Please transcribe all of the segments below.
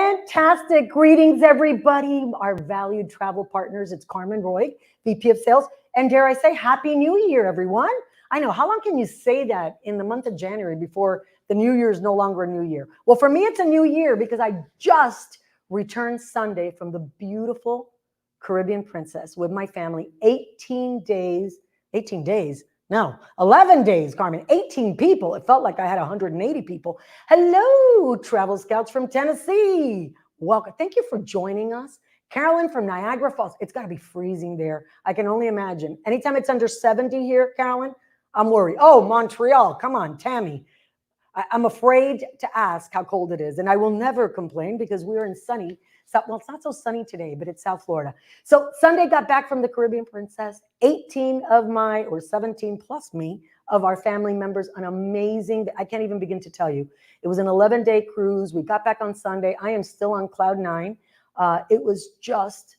Fantastic. Greetings, everybody, our valued travel partners. It's Carmen Roy, VP of Sales. And dare I say, Happy New Year, everyone. I know, how long can you say that in the month of January before the New Year is no longer a new year? Well, for me, it's a new year because I just returned Sunday from the beautiful Caribbean Princess with my family. 18 days, no, 11 days, Carmen, 18 people. It felt like I had 180 people. Hello, travel scouts from Tennessee. Welcome. Thank you for joining us. Carolyn from Niagara Falls. It's got to be freezing there. I can only imagine. Anytime it's under 70 here, Carolyn, I'm worried. Oh, Montreal. Come on, Tammy. I'm afraid to ask how cold it is, and I will never complain because we're in sunny, well, it's not so sunny today, but it's South Florida. So Sunday got back from the Caribbean Princess, 18 of my, or 17 plus me, of our family members, an amazing, I can't even begin to tell you. It was an 11-day cruise. We got back on Sunday. I am still on cloud 9. It was just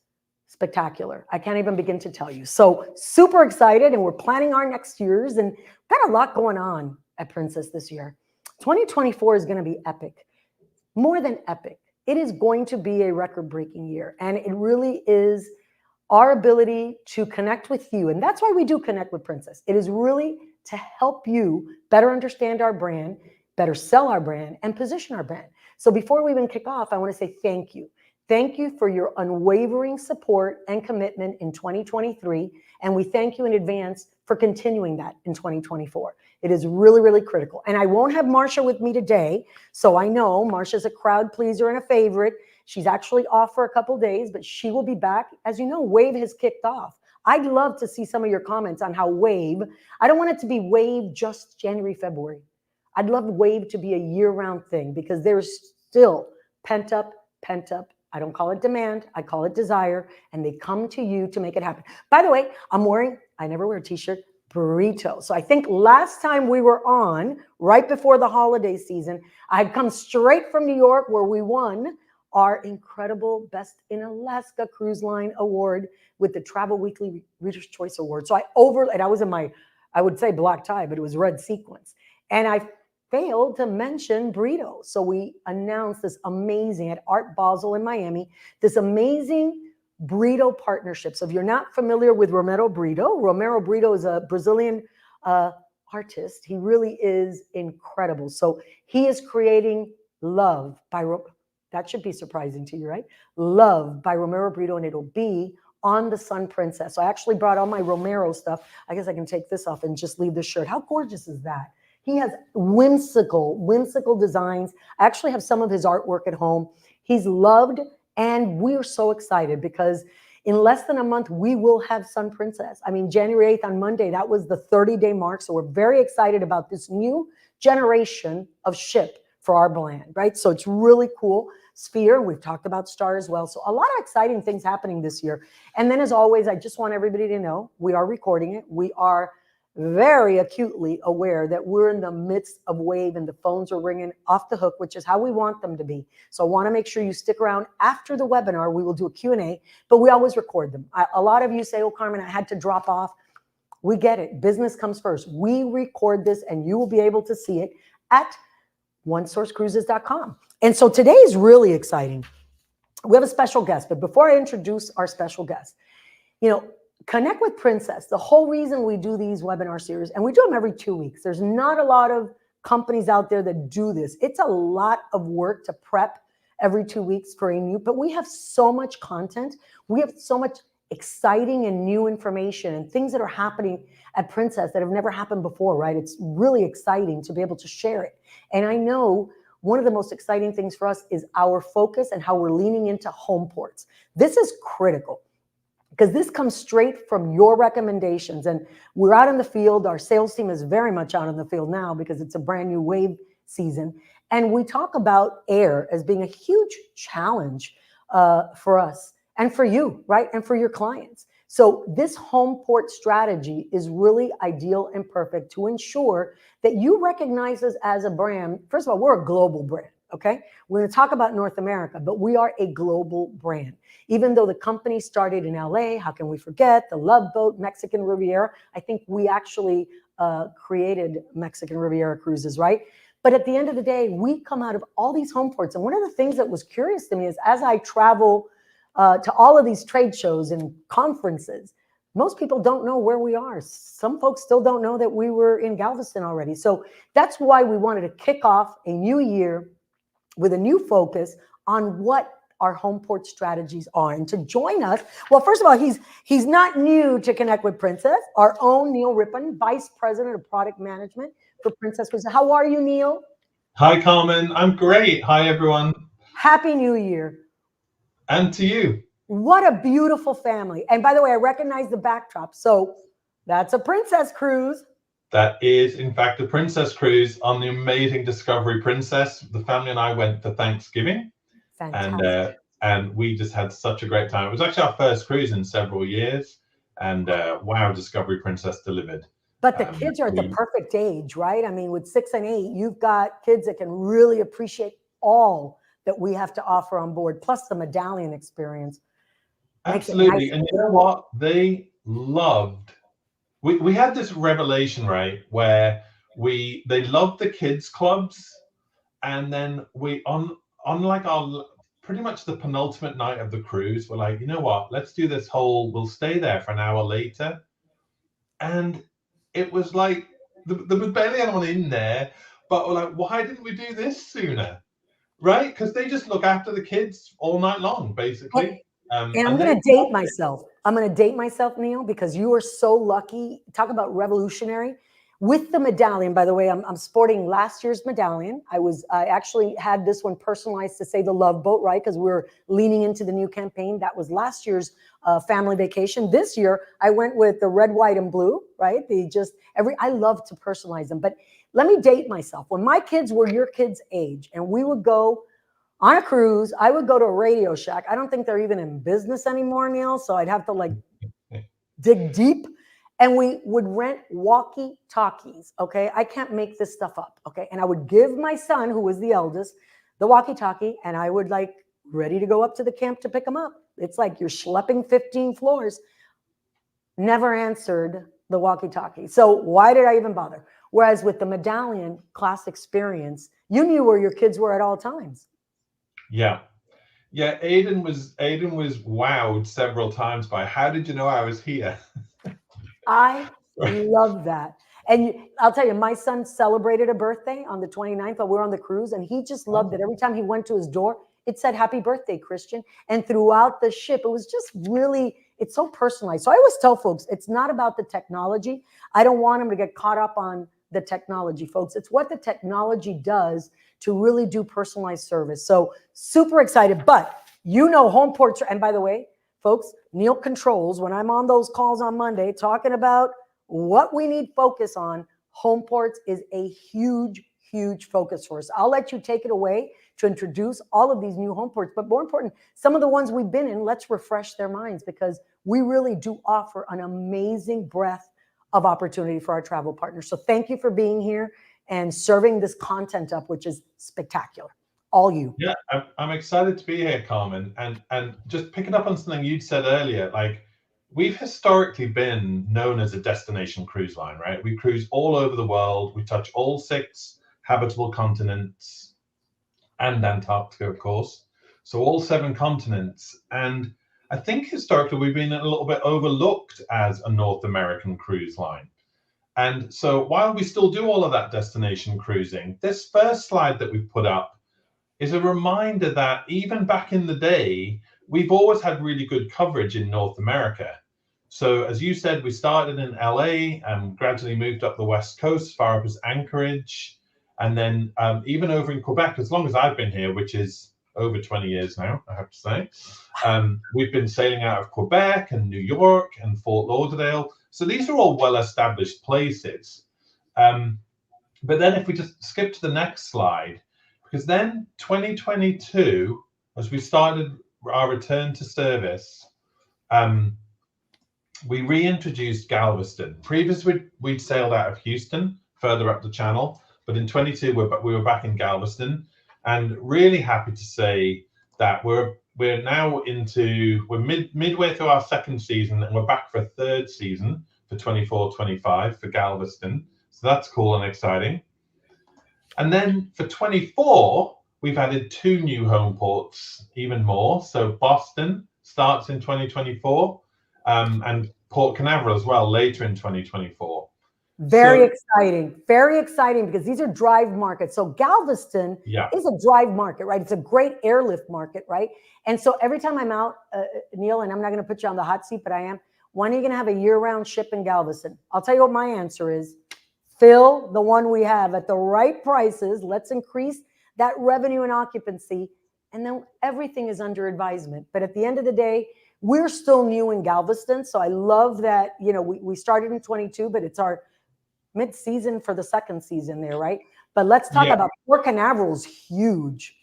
spectacular. I can't even begin to tell you. So super excited, and we're planning our next years, and got a lot going on at Princess this year. 2024 is going to be epic, more than epic. It is going to be a record-breaking year, and it really is our ability to connect with you, and that's why we do Connect with Princess. It is really to help you better understand our brand, better sell our brand, and position our brand. So before we even kick off, I want to say thank you. Thank you for your unwavering support and commitment in 2023, and we thank you in advance for continuing that in 2024. It is really, really critical. And I won't have Marsha with me today, so I know Marsha's a crowd pleaser and a favorite. She's actually off for a couple days, but she will be back. As you know, Wave has kicked off. I'd love to see some of your comments on how Wave, I don't want it to be Wave just January, February. I'd love Wave to be a year-round thing because there's still pent-up, I don't call it demand, I call it desire, and they come to you to make it happen. By the way, I never wear a t-shirt, burrito. So I think last time we were on, right before the holiday season, I had come straight from New York where we won our incredible Best in Alaska Cruise Line Award with the Travel Weekly Reader's Choice Award. So I was in my, I would say black tie, but it was red sequins. And I failed to mention burrito. So we announced this amazing, at Art Basel in Miami, this amazing burrito partnership. So if you're not familiar with Romero Brito is a Brazilian artist. He really is incredible. So he is creating Love by, that should be surprising to you, right? Love by Romero Brito, and it'll be on the Sun Princess. So I actually brought all my Romero stuff. I guess I can take this off and just leave the shirt. How gorgeous is that? He has whimsical designs. I actually have some of his artwork at home. He's loved, and we're so excited because in less than a month, we will have Sun Princess. I mean, January 8th on Monday, that was the 30-day mark. So we're very excited about this new generation of ship for our brand, right? So it's really cool. Sphere, we've talked about Star as well. So a lot of exciting things happening this year. And then as always, I just want everybody to know, we are recording it. We are very acutely aware that we're in the midst of Wave and the phones are ringing off the hook, which is how we want them to be. So I want to make sure you stick around after the webinar. We will do a Q&A, but we always record them. A lot of you say, oh, Carmen, I had to drop off. We get it. Business comes first. We record this and you will be able to see it at onesourcecruises.com. And so today is really exciting. We have a special guest, but before I introduce our special guest, Connect with Princess. The whole reason we do these webinar series, and we do them every 2 weeks. There's not a lot of companies out there that do this. It's a lot of work to prep every 2 weeks for a new, but we have so much content. We have so much exciting and new information and things that are happening at Princess that have never happened before, right? It's really exciting to be able to share it. And I know one of the most exciting things for us is our focus and how we're leaning into home ports. This is critical, because this comes straight from your recommendations. And we're out in the field. Our sales team is very much out in the field now because it's a brand new Wave season. And we talk about air as being a huge challenge for us and for you, right? And for your clients. So this home port strategy is really ideal and perfect to ensure that you recognize us as a brand. First of all, we're a global brand. Okay, we're going to talk about North America, but we are a global brand. Even though the company started in LA, how can we forget the Love Boat, Mexican Riviera? I think we actually created Mexican Riviera cruises, right? But at the end of the day, we come out of all these home ports. And one of the things that was curious to me is as I travel to all of these trade shows and conferences, most people don't know where we are. Some folks still don't know that we were in Galveston already. So that's why we wanted to kick off a new year with a new focus on what our home port strategies are. And to join us, well, first of all, he's not new to Connect with Princess, our own Neil Rippon, Vice President of Product Management for Princess Cruises. How are you, Neil? Hi, Carmen. I'm great. Hi, everyone. Happy New Year. And to you. What a beautiful family. And by the way, I recognize the backdrop. So that's a Princess Cruise. That is, in fact, a Princess Cruise on the amazing Discovery Princess. The family and I went for Thanksgiving. Fantastic. And we just had such a great time. It was actually our first cruise in several years. And wow, Discovery Princess delivered. But the kids are at the perfect age, right? I mean, with 6 and 8, you've got kids that can really appreciate all that we have to offer on board, plus the medallion experience. Absolutely. Nice. And you know what? They loved, we had this revelation, right, where they loved the kids clubs. And then we, on like our, pretty much the penultimate night of the cruise, we're like, you know what, let's do this whole, we'll stay there for an hour later. And it was like, there was barely anyone in there, but we're like, why didn't we do this sooner? Right? Because they just look after the kids all night long, basically. And I'm going to date myself. I'm going to date myself, Neil, because you are so lucky. Talk about revolutionary. With the medallion, by the way, I'm sporting last year's medallion. I actually had this one personalized to say the Love Boat, right? Because we're leaning into the new campaign. That was last year's family vacation. This year, I went with the red, white, and blue, right? I love to personalize them. But let me date myself. When my kids were your kids' age and we would go on a cruise, I would go to a Radio Shack. I don't think they're even in business anymore, Neil. So I'd have to like dig deep. And we would rent walkie-talkies, okay? I can't make this stuff up, okay? And I would give my son, who was the eldest, the walkie-talkie, and I would like ready to go up to the camp to pick him up. It's like you're schlepping 15 floors. Never answered the walkie-talkie. So why did I even bother? Whereas with the medallion class experience, you knew where your kids were at all times. Yeah. Yeah, Aiden was wowed several times by, how did you know I was here? I love that. And I'll tell you, my son celebrated a birthday on the 29th while we were on the cruise, and he just loved it. Every time he went to his door, it said, "Happy birthday, Christian." And throughout the ship, it was just really, it's so personalized. So I always tell folks, it's not about the technology. I don't want them to get caught up on the technology, folks. It's what the technology does to really do personalized service. So super excited. But you know, home ports, and by the way, folks, Neil controls when I'm on those calls on Monday talking about what we need focus on. Home ports is a huge, huge focus for us. I'll let you take it away to introduce all of these new home ports. But more important, some of the ones we've been in, let's refresh their minds because we really do offer an amazing breadth of opportunity for our travel partners. So thank you for being here and serving this content up, which is spectacular. All you. Yeah, I'm excited to be here, Carmen, and just picking up on something you'd said earlier, like we've historically been known as a destination cruise line, right? We cruise all over the world. We touch all 6 habitable continents and Antarctica, of course. So all 7 continents. And I think historically we've been a little bit overlooked as a North American cruise line. And so while we still do all of that destination cruising, this first slide that we've put up is a reminder that even back in the day, we've always had really good coverage in North America. So as you said, we started in LA and gradually moved up the West Coast, as far up as Anchorage. And then even over in Quebec, as long as I've been here, which is over 20 years now, I have to say, we've been sailing out of Quebec and New York and Fort Lauderdale. So these are all well-established places. But then if we just skip to the next slide, because then 2022, as we started our return to service, we reintroduced Galveston. Previously, we'd sailed out of Houston, further up the channel, but in 22, we were back in Galveston, and really happy to say that we're now midway through our 2nd season, and we're back for a 3rd season for 24-25 for Galveston. So that's cool and exciting. And then for 24, we've added 2 new home ports, even more. So Boston starts in 2024, and Port Canaveral as well later in 2024. Very So exciting because these are drive markets. So Galveston yeah, is a drive market, right? It's a great airlift market, right? And so every time I'm out, Neil, and I'm not going to put you on the hot seat, but I am. When are you going to have a year-round ship in Galveston? I'll tell you what my answer is. Fill the one we have at the right prices. Let's increase that revenue and occupancy, and then everything is under advisement. But at the end of the day, we're still new in Galveston, so I love that. You know, we started in 22, but it's our mid-season for the second season there, right? But let's talk about Port Canaveral's huge.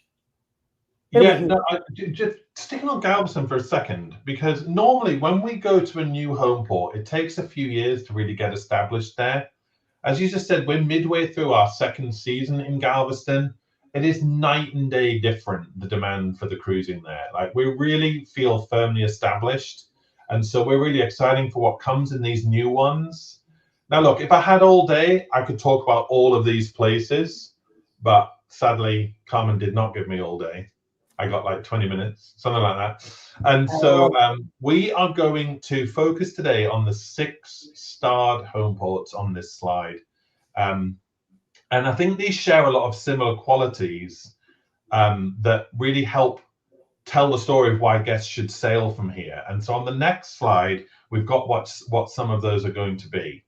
Yeah, no, just sticking on Galveston for a second, because normally when we go to a new home port, it takes a few years to really get established there. As you just said, we're midway through our second season in Galveston. It is night and day different, the demand for the cruising there. Like, we really feel firmly established. And so we're really excited for what comes in these new ones. Now, look, if I had all day, I could talk about all of these places, but sadly, Carmen did not give me all day. I got like 20 minutes, something like that. And so we are going to focus today on the 6 starred home ports on this slide. And I think these share a lot of similar qualities that really help tell the story of why guests should sail from here. And so on the next slide, we've got what some of those are going to be.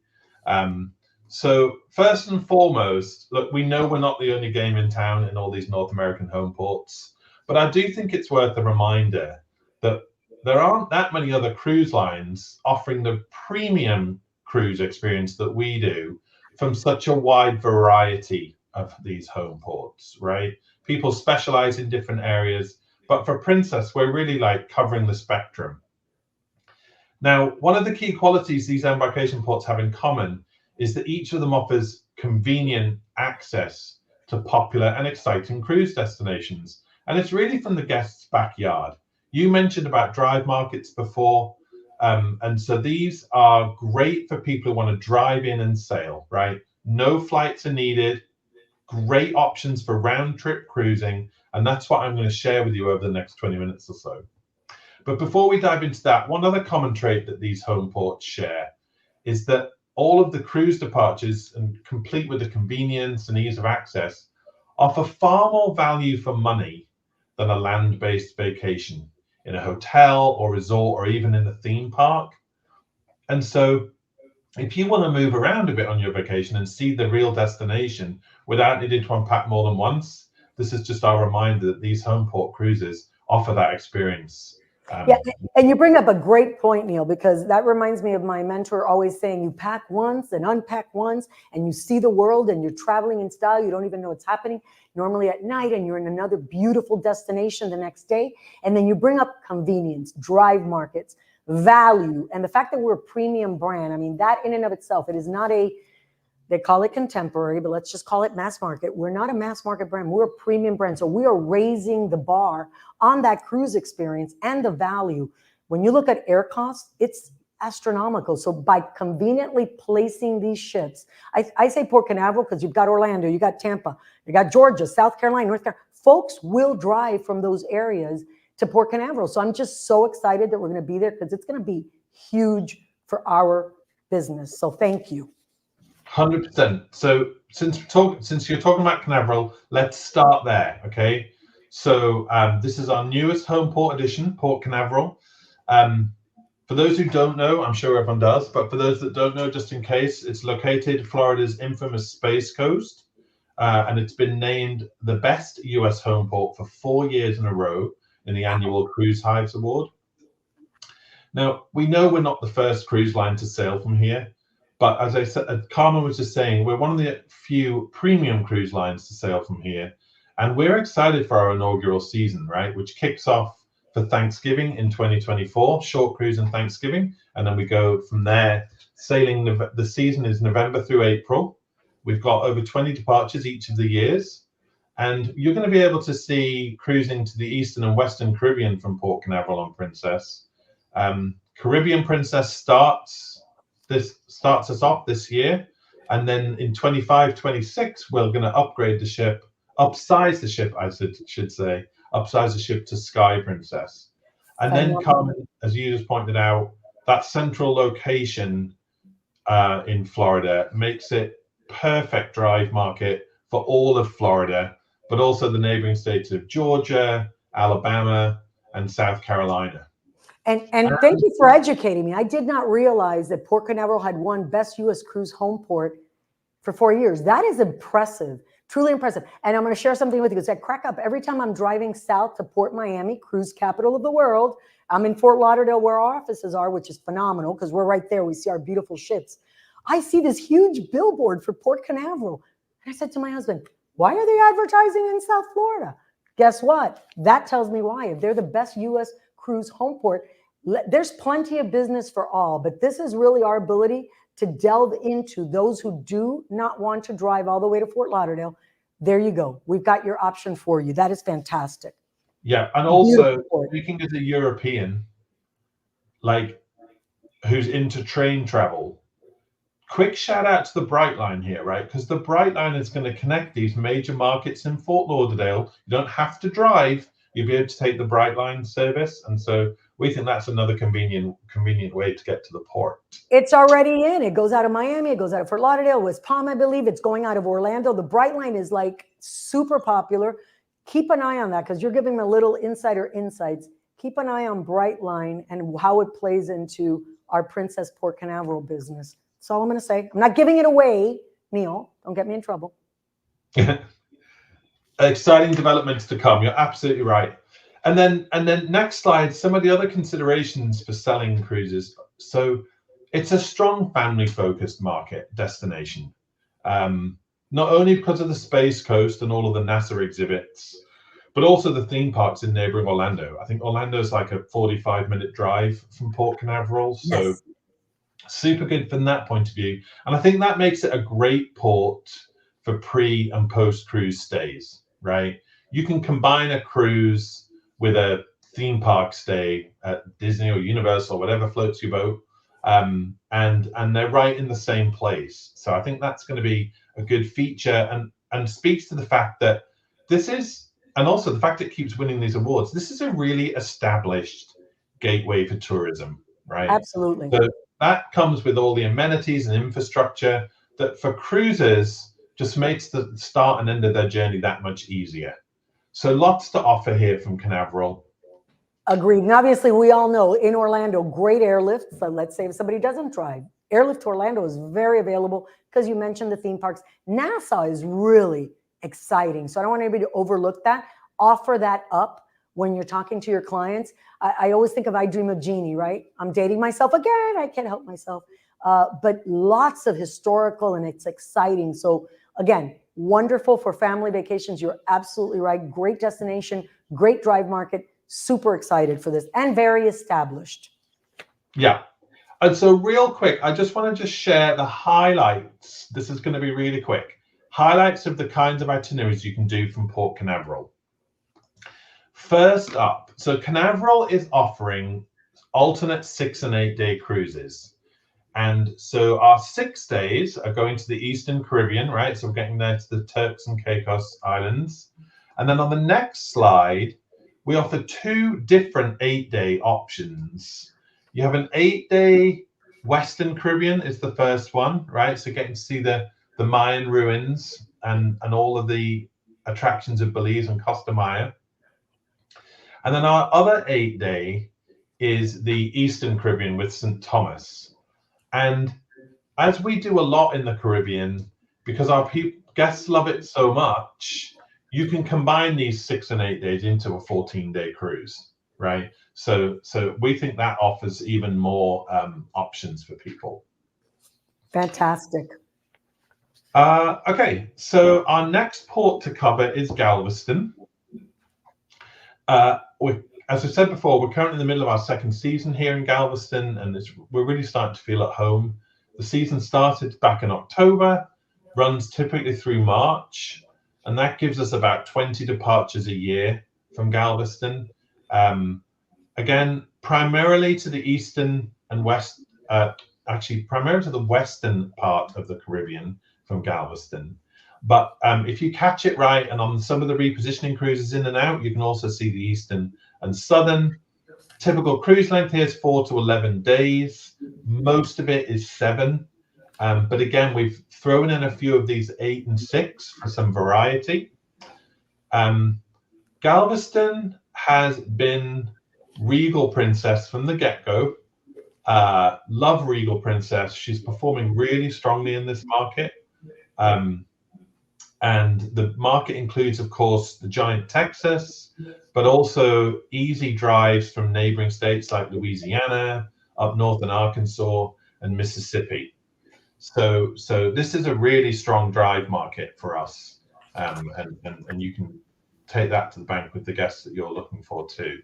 So first and foremost, look, we know we're not the only game in town in all these North American home ports, but I do think it's worth a reminder that there aren't that many other cruise lines offering the premium cruise experience that we do from such a wide variety of these home ports, right? People specialize in different areas, but for Princess, we're really like covering the spectrum. Now, one of the key qualities these embarkation ports have in common is that each of them offers convenient access to popular and exciting cruise destinations. And it's really from the guest's backyard. You mentioned about drive markets before. And so these are great for people who want to drive in and sail, right? No flights are needed. Great options for round trip cruising. And that's what I'm going to share with you over the next 20 minutes or so. But before we dive into that, one other common trait that these home ports share is that all of the cruise departures, and complete with the convenience and ease of access, offer far more value for money than a land-based vacation in a hotel or resort or even in a theme park. And so if you want to move around a bit on your vacation and see the real destination without needing to unpack more than once, this is just our reminder that these home port cruises offer that experience. Yeah, and you bring up a great point, Neil, because that reminds me of my mentor always saying, you pack once and unpack once, and you see the world, and you're traveling in style. You don't even know what's happening normally at night, and you're in another beautiful destination the next day. And then you bring up convenience, drive markets, value, and the fact that we're a premium brand. I mean, that in and of itself, it is not they call it contemporary, but let's just call it mass market. We're not a mass market brand. We're a premium brand. So we are raising the bar on that cruise experience and the value. When you look at air costs, it's astronomical. So by conveniently placing these ships, I say Port Canaveral because you've got Orlando, you got Tampa, you got Georgia, South Carolina, North Carolina. Folks will drive from those areas to Port Canaveral. So I'm just so excited that we're going to be there because it's going to be huge for our business. So thank you. 100%. So since you're talking about Canaveral, let's start there, okay? So this is our newest home port edition, Port Canaveral. For those who don't know, I'm sure everyone does, but for those that don't know, just in case, it's located Florida's infamous Space Coast, and it's been named the best US home port for 4 years in a row in the annual Cruise Hives Award. Now, we know we're not the first cruise line to sail from here, but as I said, Carmen was just saying, we're one of the few premium cruise lines to sail from here. And we're excited for our inaugural season, right? Which kicks off for Thanksgiving in 2024, short cruise and Thanksgiving. And then we go from there, sailing, the season is November through April. We've got over 20 departures each of the years. And you're going to be able to see cruising to the Eastern and Western Caribbean from Port Canaveral on Princess. Caribbean Princess starts us off this year And then in 25, 26, we're going to upsize the ship, upsize the ship to Sky Princess. And then, Carmen, as you just pointed out, that central location in Florida makes it perfect drive market for all of Florida, but also the neighboring states of Georgia, Alabama, and South Carolina. And thank you for educating me. I did not realize that Port Canaveral had won Best U.S. Cruise Home Port for 4 years. That is impressive, truly impressive. And I'm going to share something with you because I crack up every time I'm driving south to Port Miami, cruise capital of the world. I'm in Fort Lauderdale where our offices are, which is phenomenal because we're right there. We see our beautiful ships. I see this huge billboard for Port Canaveral. And I said to my husband, why are they advertising in South Florida? Guess what? That tells me why. If they're the best U.S. cruise home port, there's plenty of business for all, but this is really our ability to delve into those who do not want to drive all the way to Fort Lauderdale. There you go. We've got your option for you. That is fantastic. Yeah, and also speaking as a European, like who's into train travel, quick shout out to the Brightline here, right? Because the Brightline is going to connect these major markets in Fort Lauderdale. You don't have to drive. You'll be able to take the Brightline service, and so we think that's another convenient way to get to the port. It's already in. It goes out of Miami. It goes out of Fort Lauderdale, West Palm, I believe. It's going out of Orlando. The Brightline is like super popular. Keep an eye on that because you're giving them a little insider insights. Keep an eye on Brightline and how it plays into our Princess Port Canaveral business. That's all I'm going to say. I'm not giving it away, Neil. Don't get me in trouble. Exciting developments to come. You're absolutely right. And then next slide, some of the other considerations for selling cruises. So it's a strong family-focused market destination. Not only because of the Space Coast and all of the NASA exhibits, but also the theme parks in neighboring Orlando. I think Orlando is like a 45-minute drive from Port Canaveral. So yes. Super good from that point of view. And I think that makes it a great port for pre and post cruise stays, right? You can combine a cruise with a theme park stay at Disney or Universal, whatever floats your boat. And they're right in the same place. So I think that's going to be a good feature and speaks to the fact that this is, and also the fact it keeps winning these awards, this is a really established gateway for tourism, right? Absolutely. So that comes with all the amenities and infrastructure that for cruisers just makes the start and end of their journey that much easier. So lots to offer here from Canaveral. Agreed. And obviously we all know in Orlando, great airlift. So let's say if somebody doesn't drive, airlift to Orlando is very available because you mentioned the theme parks. NASA is really exciting. So I don't want anybody to overlook that. Offer that up when you're talking to your clients. I always think of I Dream of Jeannie, right? I'm dating myself again. I can't help myself. But lots of historical and it's exciting. So again, wonderful for family vacations. You're absolutely right. Great destination, great drive market. Super excited for this and very established. Yeah. And so real quick, I just want to just share the highlights. This is going to be really quick. Highlights of the kinds of itineraries you can do from Port Canaveral. First up, so Canaveral is offering alternate 6 and 8 day cruises. And so our 6 days are going to the Eastern Caribbean, right? So we're getting there to the Turks and Caicos Islands. And then on the next slide, we offer 2 different 8-day options. You have an 8-day Western Caribbean is the first one, right? So getting to see the Mayan ruins and all of the attractions of Belize and Costa Maya. And then our other 8-day is the Eastern Caribbean with St. Thomas. And as we do a lot in the Caribbean, because our guests love it so much, you can combine these 6 and 8 days into a 14-day cruise, right? So we think that offers even more options for people. Fantastic. Okay, so our next port to cover is Galveston. As I said before, we're currently in the middle of our 2nd season here in Galveston, and we're really starting to feel at home. The season started back in October, runs typically through March, and that gives us about 20 departures a year from Galveston. Again, primarily to the eastern and west, actually primarily to the western part of the Caribbean from Galveston. But if you catch it right, and on some of the repositioning cruises in and out, you can also see the eastern and southern. Typical cruise length here is 4 to 11 days. Most of it is 7. But again, we've thrown in a few of these 8 and 6 for some variety. Galveston has been Regal Princess from the get-go. Love Regal Princess. She's performing really strongly in this market. And the market includes, of course, the giant Texas, but also easy drives from neighboring states like Louisiana, up north in Arkansas, and Mississippi. So this is a really strong drive market for us, and you can take that to the bank with the guests that you're looking for too.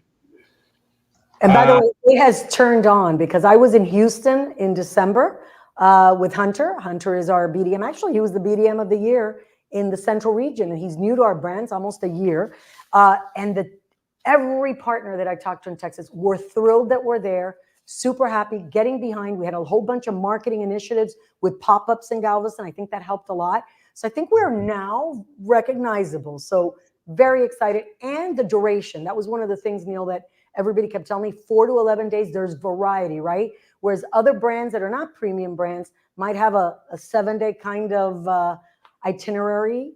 And by the way, it has turned on, because I was in Houston in December with Hunter. Hunter is our BDM. Actually, he was the BDM of the year in the Central region, and he's new to our brands, almost a year. And every partner that I talked to in Texas were thrilled that we're there, super happy, getting behind. We had a whole bunch of marketing initiatives with pop-ups in Galveston. I think that helped a lot. So I think we're now recognizable. So very excited. And the duration, that was one of the things, Neil, that everybody kept telling me, 4 to 11 days, there's variety, right? Whereas other brands that are not premium brands might have a 7-day kind of itinerary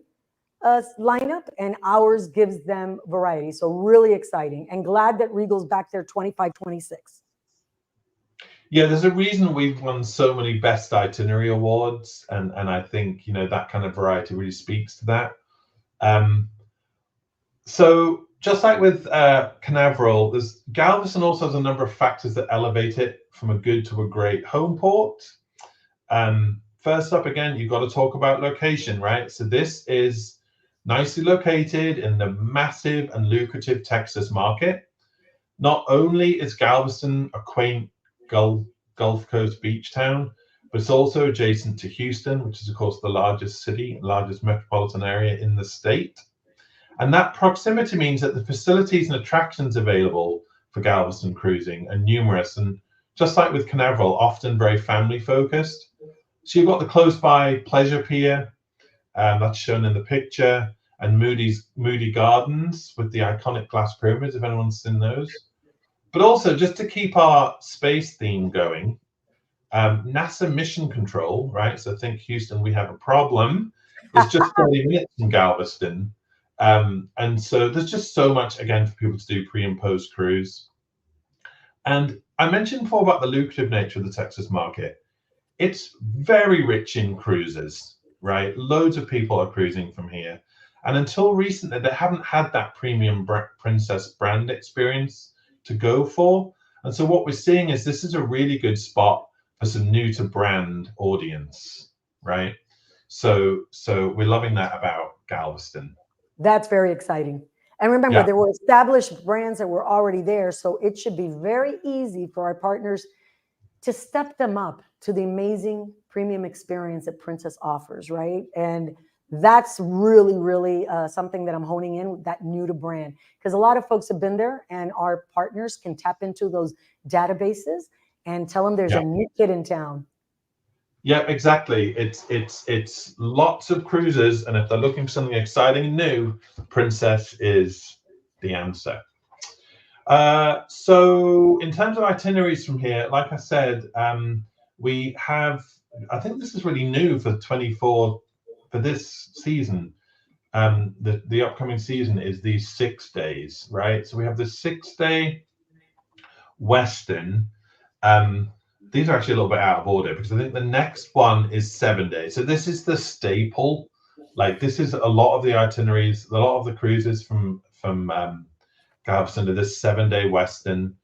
lineup, and ours gives them variety. So really exciting, and glad that Regal's back there 25, 26. Yeah, there's a reason we've won so many best itinerary awards, and I think that kind of variety really speaks to that. So just like with Canaveral, Galveston also has a number of factors that elevate it from a good to a great home port. First up, again, you've got to talk about location, right? So this is nicely located in the massive and lucrative Texas market. Not only is Galveston a quaint Gulf Coast beach town, but it's also adjacent to Houston, which is, of course, the largest city, largest metropolitan area in the state. And that proximity means that the facilities and attractions available for Galveston cruising are numerous, and just like with Canaveral, often very family focused. So you've got the close by pleasure pier, that's shown in the picture, and Moody Gardens with the iconic glass pyramids, if anyone's seen those. But also, just to keep our space theme going, NASA Mission Control, right? So think Houston, we have a problem. It's just 30 minutes from Galveston. And so there's just so much, again, for people to do pre and post cruise. And I mentioned before about the lucrative nature of the Texas market. It's very rich in cruises, right? Loads of people are cruising from here. And until recently, they haven't had that premium princess brand experience to go for. And so what we're seeing is this is a really good spot for some new to brand audience, right? So we're loving that about Galveston. That's very exciting. And remember, there were established brands that were already there, so it should be very easy for our partners to step them up to the amazing premium experience that Princess offers, right? And that's really, really something that I'm honing in, that new to brand, because a lot of folks have been there, and our partners can tap into those databases and tell them there's a new kid in town. Yeah, exactly. It's lots of cruises, and if they're looking for something exciting and new, Princess is the answer. So in terms of itineraries from here, like I said, we have, I think this is really new for 24 for this season. The upcoming season is these 6 days, right? So we have the 6-day Western. These are actually a little bit out of order, because I think the next one is 7 days. So this is the staple. Like, this is a lot of the itineraries, a lot of the cruises from Galveston to this 7-day Western.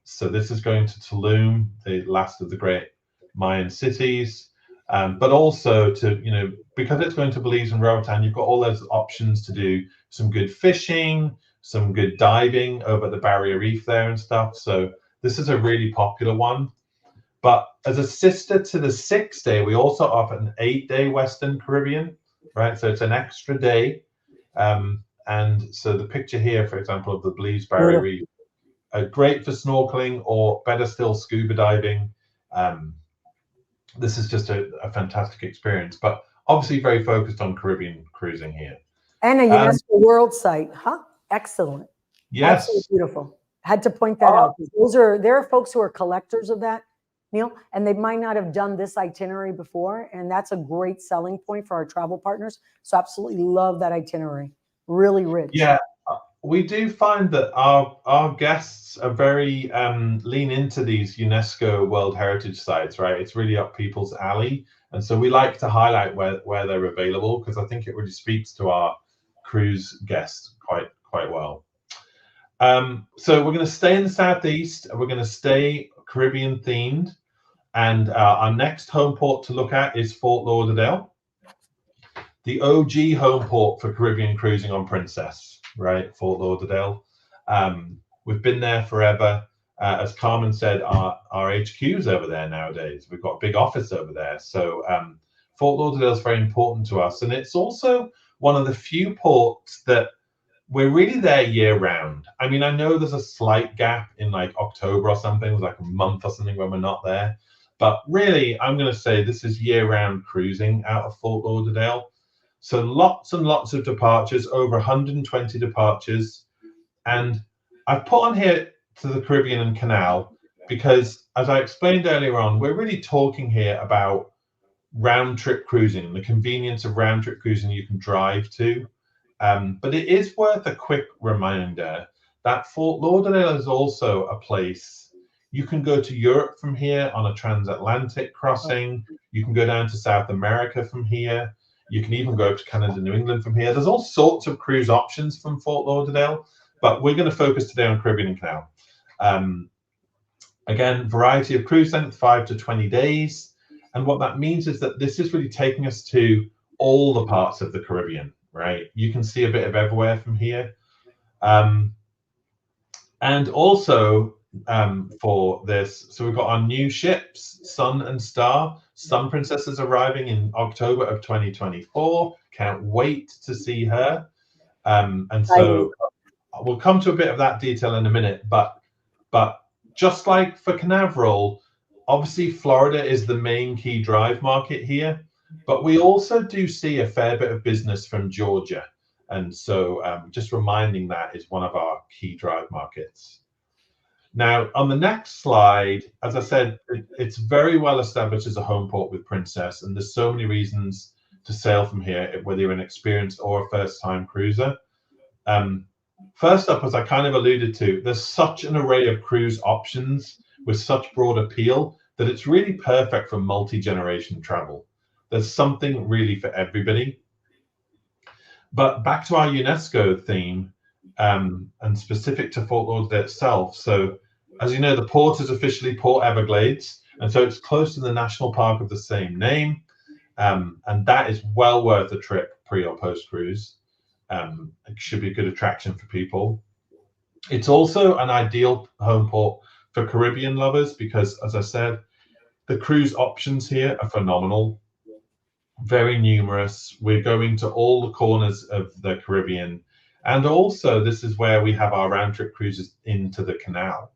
So this is going to Tulum, the last of the great Mayan cities, but also to, because it's going to Belize and Roatan, you've got all those options to do some good fishing, some good diving over the Barrier Reef there and stuff. So this is a really popular one. But as a sister to the 6-day, we also offer an 8-day Western Caribbean, right? So it's an extra day. And so the picture here, for example, of the Belize Barrier Reef, great for snorkeling, or better still, scuba diving. This is just a fantastic experience, but obviously very focused on Caribbean cruising here. And a UNESCO World Site, huh? Excellent. Absolutely Yes. beautiful. Had to point that out. There are folks who are collectors of that, Neil, and they might not have done this itinerary before, and that's a great selling point for our travel partners. So absolutely love that itinerary. Really rich. Yeah, we do find that our guests are very lean into these UNESCO World Heritage sites, right? It's really up people's alley, and so we like to highlight where they're available, because I think it really speaks to our cruise guests quite well. So we're going to stay in the Southeast, and we're going to stay Caribbean themed, and our next home port to look at is Fort Lauderdale, the OG home port for Caribbean cruising on Princess, right? Fort Lauderdale. We've been there forever. As Carmen said, our HQ's over there nowadays. We've got a big office over there. So Fort Lauderdale is very important to us. And it's also one of the few ports that we're really there year round. I mean, I know there's a slight gap in like October or something, like a month or something when we're not there. But really, I'm going to say this is year round cruising out of Fort Lauderdale. So lots and lots of departures, over 120 departures. And I've put on here to the Caribbean and Canal because, as I explained earlier on, we're really talking here about round trip cruising, the convenience of round trip cruising you can drive to. But it is worth a quick reminder that Fort Lauderdale is also a place you can go to Europe from here on a transatlantic crossing. You can go down to South America from here. You can even go up to Canada, New England from here. There's all sorts of cruise options from Fort Lauderdale, but we're going to focus today on Caribbean and Canal. Again, variety of cruise length, 5 to 20 days. And what that means is that this is really taking us to all the parts of the Caribbean, right? You can see a bit of everywhere from here. And also for this, so we've got our new ships, Sun and Star. Sun Princess is arriving in October of 2024. Can't wait to see her. And so we'll come to a bit of that detail in a minute, but just like for Canaveral, obviously Florida is the main key drive market here, but we also do see a fair bit of business from Georgia. And so just reminding that is one of our key drive markets. Now, on the next slide, as I said, it's very well established as a home port with Princess, and there's so many reasons to sail from here, whether you're an experienced or a first-time cruiser. First up, as I kind of alluded to, there's such an array of cruise options with such broad appeal that it's really perfect for multi-generation travel. There's something really for everybody. But back to our UNESCO theme, and specific to Fort Lauderdale itself. So, as you know, the port is officially Port Everglades, and so it's close to the national park of the same name, and that is well worth a trip pre or post cruise. It should be a good attraction for people. It's also an ideal home port for Caribbean lovers because, as I said, the cruise options here are phenomenal, very numerous. We're going to all the corners of the Caribbean. And also, this is where we have our round trip cruises into the canal,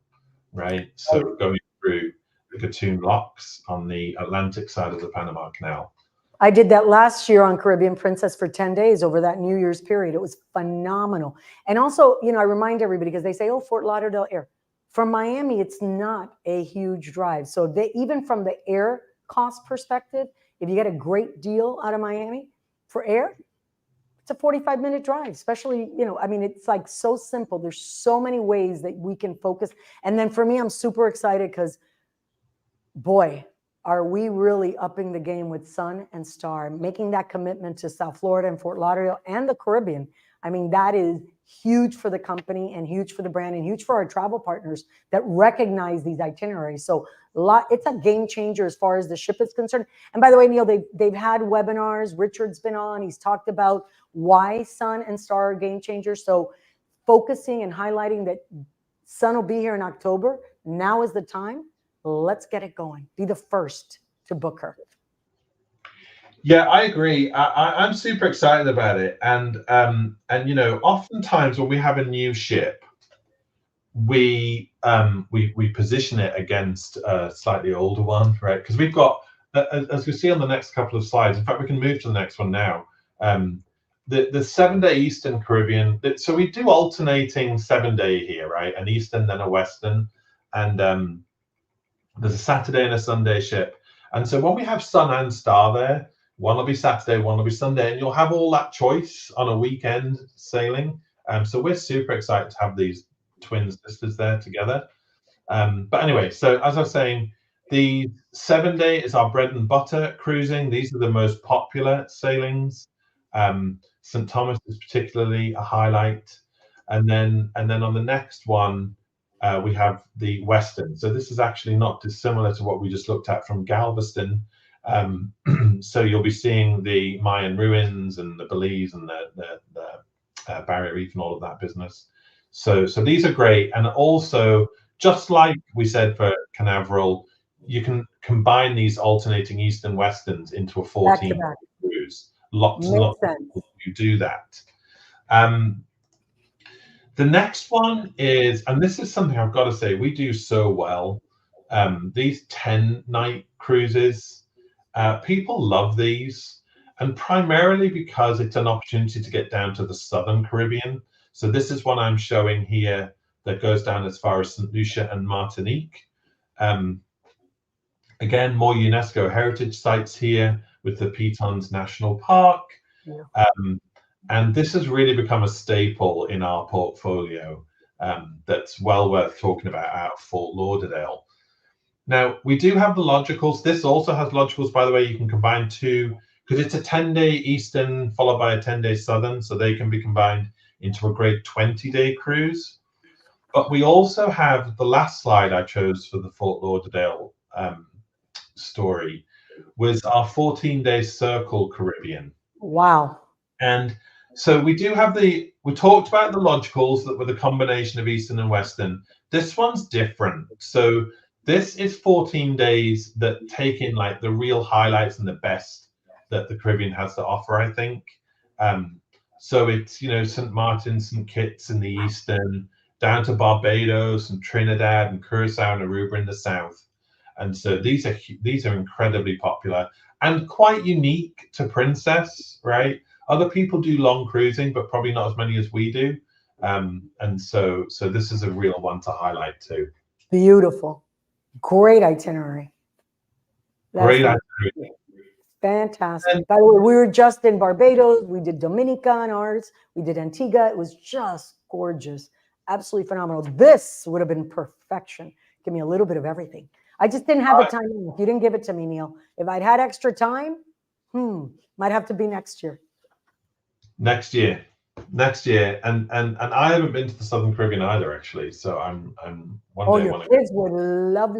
right? So going through the Gatun locks on the Atlantic side of the Panama Canal. I did that last year on Caribbean Princess for 10 days over that New Year's period. It was phenomenal. And also, you know, I remind everybody because they say, oh, Fort Lauderdale air. From Miami, it's not a huge drive. So they, even from the air cost perspective, if you get a great deal out of Miami for air, it's a 45-minute drive, especially, you know, I mean, it's like so simple. There's so many ways that we can focus. And then for me, I'm super excited because, boy, are we really upping the game with Sun and Star, making that commitment to South Florida and Fort Lauderdale and the Caribbean. I mean, that is huge for the company and huge for the brand and huge for our travel partners that recognize these itineraries. So it's a game changer as far as the ship is concerned. And by the way, Neil, they've had webinars. Richard's been on. He's talked about why Sun and Star are game changers. So focusing and highlighting that Sun will be here in October. Now is the time. Let's get it going. Be the first to book her. Yeah, I agree. I'm super excited about it, and you know, oftentimes when we have a new ship, we position it against a slightly older one, right? Because we've got, as we see on the next couple of slides. In fact, we can move to the next one now. The 7-day Eastern Caribbean. So we do alternating 7-day here, right? An Eastern, then a Western, and there's a Saturday and a Sunday ship. And so when we have Sun and Star there, one will be Saturday, one will be Sunday, and you'll have all that choice on a weekend sailing. So we're super excited to have these twin sisters there together. But anyway, so as I was saying, the 7-day is our bread and butter cruising. These are the most popular sailings. St. Thomas is particularly a highlight. And then on the next one, we have the Western. So this is actually not dissimilar to what we just looked at from Galveston. So you'll be seeing the Mayan ruins and the Belize and the Barrier Reef and all of that business. So these are great. And also, just like we said for Canaveral, you can combine these alternating East and Westerns into a 14 cruise. Lots and lots of people who do that. The next one is, and this is something I've got to say, we do so well. These 10-night cruises, people love these, and primarily because it's an opportunity to get down to the Southern Caribbean. So this is one I'm showing here that goes down as far as St. Lucia and Martinique. Again, more UNESCO heritage sites here with the Pitons National Park. Yeah. And this has really become a staple in our portfolio that's well worth talking about out of Fort Lauderdale. Now, we do have the logicals. This also has logicals, by the way. You can combine two, because it's a 10-day Eastern followed by a 10-day Southern, so they can be combined into a great 20-day cruise. But we also have the last slide I chose for the Fort Lauderdale story was our 14-day Circle Caribbean. Wow. And so we do have we talked about the logicals that were the combination of Eastern and Western. This one's different. So this is 14 days that take in like the real highlights and the best that the Caribbean has to offer, I think. So it's, St. Martin, St. Kitts in the Eastern, down to Barbados and Trinidad and Curacao and Aruba in the South. And so these are incredibly popular and quite unique to Princess, right? Other people do long cruising, but probably not as many as we do. And so this is a real one to highlight too. Beautiful. Great itinerary. Great itinerary. Fantastic. By the way, we were just in Barbados. We did Dominica on ours. We did Antigua. It was just gorgeous. Absolutely phenomenal. This would have been perfection. Give me a little bit of everything. I just didn't have the time. If you didn't give it to me, Neil. If I'd had extra time, might have to be next year. Next year, and I haven't been to the Southern Caribbean either, actually. So I'm one day. Your kids would love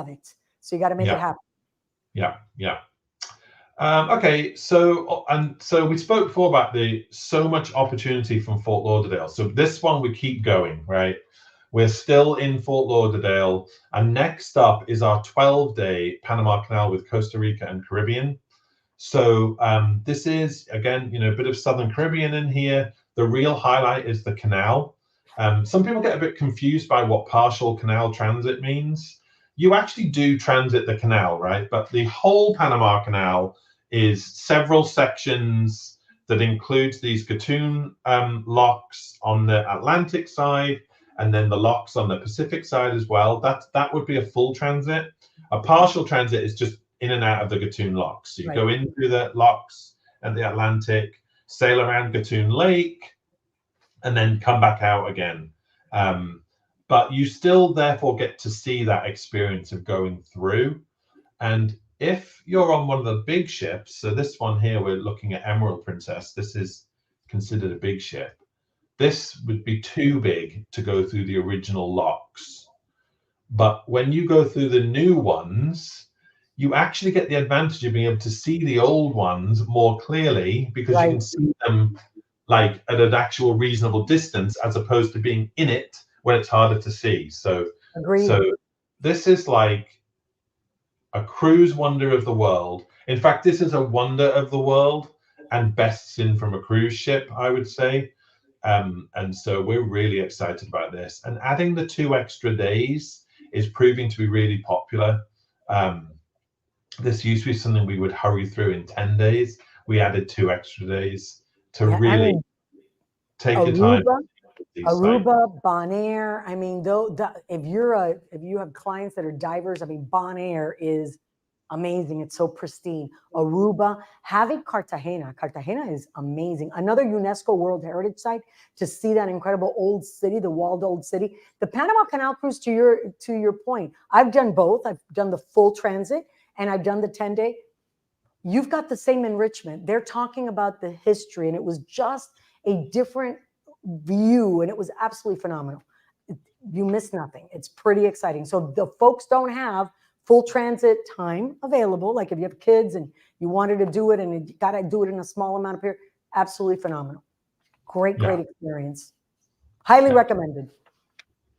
it. So you got to make it happen. Yeah. Okay, so we spoke before about so much opportunity from Fort Lauderdale. So this one we keep going, right? We're still in Fort Lauderdale, and next up is our 12-day Panama Canal with Costa Rica and Caribbean. So this is, again, a bit of Southern Caribbean in here. The real highlight is the canal. Some people get a bit confused by what partial canal transit means. You actually do transit the canal, right? But the whole Panama Canal is several sections that includes these Gatun locks on the Atlantic side, and then the locks on the Pacific side as well. That would be a full transit. A partial transit is just in and out of the Gatun locks. So you go in through the locks at the Atlantic, sail around Gatun Lake, and then come back out again. But you still therefore get to see that experience of going through. And if you're on one of the big ships, so this one here, we're looking at Emerald Princess, this is considered a big ship. This would be too big to go through the original locks. But when you go through the new ones, you actually get the advantage of being able to see the old ones more clearly, because you can see them like at an actual reasonable distance, as opposed to being in it when it's harder to see. So this is like a cruise wonder of the world. In fact, this is a wonder of the world and best seen from a cruise ship, I would say. And so we're really excited about this. And adding the 2 extra days is proving to be really popular. This used to be something we would hurry through in 10 days. We added 2 extra days to really take your time. Aruba, Bonaire. I mean, though, if you have clients that are divers, I mean, Bonaire is amazing. It's so pristine. Aruba, having Cartagena. Cartagena is amazing. Another UNESCO World Heritage Site, to see that incredible old city, the walled old city. The Panama Canal cruise, to your point, I've done both. I've done the full transit and I've done the 10-day. You've got the same enrichment. They're talking about the history, and it was just a different view, and it was absolutely phenomenal. You miss nothing. It's pretty exciting. So the folks don't have full transit time available. Like if you have kids and you wanted to do it and you got to do it in a small amount of period, absolutely phenomenal. Great experience. Highly recommended.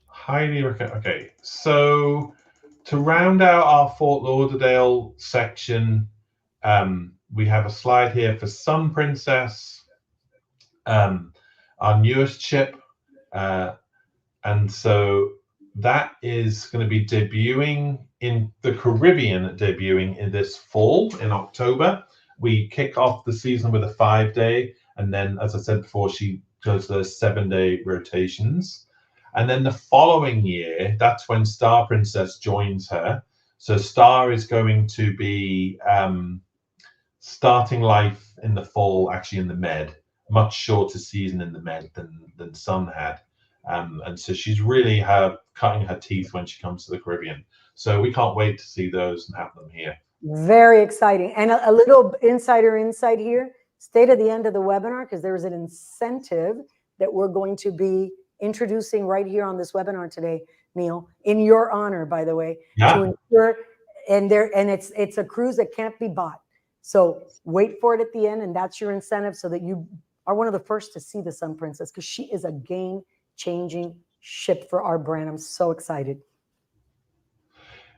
Highly recommend. Okay, so to round out our Fort Lauderdale section, we have a slide here for Sun Princess, our newest ship, and so that is going to be debuting in the Caribbean, debuting in this fall in October. We kick off the season with a 5-day, and then, as I said before, she does the 7-day rotations. And then the following year, that's when Star Princess joins her. So Star is going to be starting life in the fall, actually in the Med, much shorter season in the Med than Sun had. And so she's really cutting her teeth when she comes to the Caribbean. So we can't wait to see those and have them here. Very exciting. And a little insider insight here, stay to the end of the webinar, because there's an incentive that we're going to be introducing right here on this webinar today, Neil, in your honor, by the way, to ensure, and it's a cruise that can't be bought. So wait for it at the end, and that's your incentive, so that you are one of the first to see the Sun Princess, because she is a game-changing ship for our brand. I'm so excited.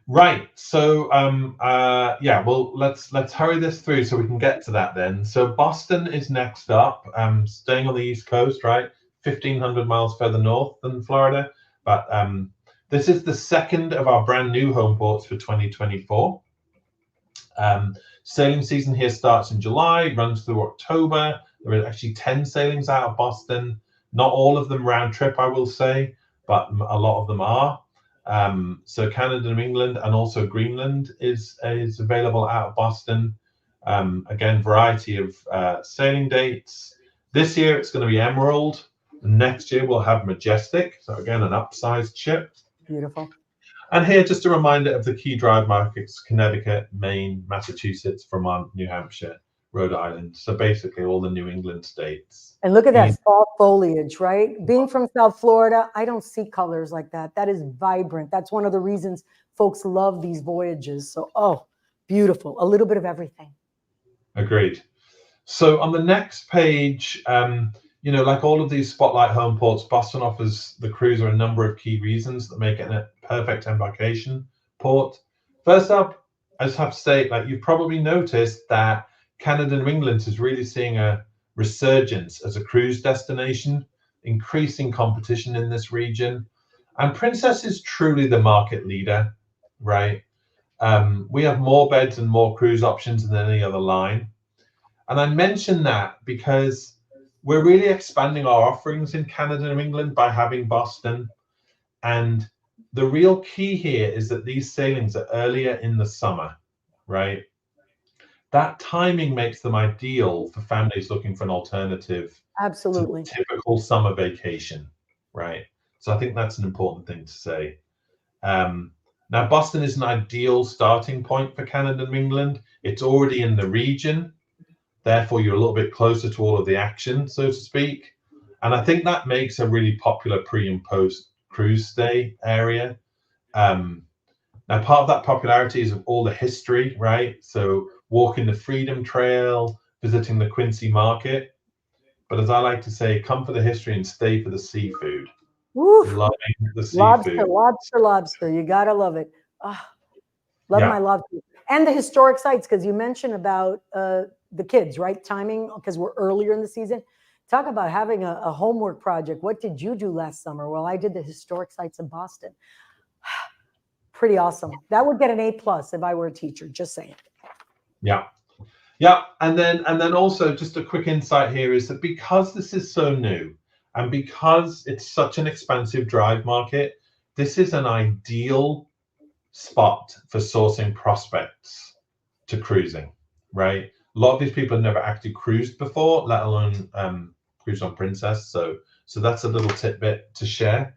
Right. So well, let's hurry this through so we can get to that then. So Boston is next up, staying on the East Coast, right? 1,500 miles further north than Florida. But this is the second of our brand new home ports for 2024. Sailing season here starts in July, runs through October. There are actually 10 sailings out of Boston. Not all of them round trip, I will say, but a lot of them are. So Canada and England, and also Greenland is available out of Boston. Again, variety of sailing dates. This year it's going to be Emerald. Next year we'll have Majestic. So again, an upsized ship. Beautiful. And here, just a reminder of the key drive markets: Connecticut, Maine, Massachusetts, Vermont, New Hampshire, Rhode Island. So basically all the New England states. And look at that fall foliage, right? Being from South Florida, I don't see colors like that. That is vibrant. That's one of the reasons folks love these voyages. So, beautiful. A little bit of everything. Agreed. So on the next page, like all of these spotlight home ports, Boston offers the cruiser a number of key reasons that make it a perfect embarkation port. First up, I just have to say, you've probably noticed that Canada and England is really seeing a resurgence as a cruise destination, increasing competition in this region. And Princess is truly the market leader, right? We have more beds and more cruise options than any other line. And I mention that because we're really expanding our offerings in Canada and England by having Boston. And the real key here is that these sailings are earlier in the summer, right? That timing makes them ideal for families looking for an alternative Absolutely. to a typical summer vacation, right? So I think that's an important thing to say. Now, Boston is an ideal starting point for Canada and England. It's already in the region. Therefore, you're a little bit closer to all of the action, so to speak. And I think that makes a really popular pre and post cruise stay area. Now, part of that popularity is all the history, right? So walking the Freedom Trail, visiting the Quincy Market. But as I like to say, come for the history and stay for the seafood. Loving the seafood. Lobster. You got to love it. Love my lobster. And the historic sites, because you mentioned about the kids, right? Timing, because we're earlier in the season. Talk about having a homework project. What did you do last summer? Well, I did the historic sites in Boston. Pretty awesome. That would get an A+ if I were a teacher, just saying. Yeah. Yeah, and then also just a quick insight here is that because this is so new and because it's such an expensive drive market, this is an ideal spot for sourcing prospects to cruising, right? A lot of these people have never actually cruised before, let alone cruised on Princess. So that's a little tidbit to share.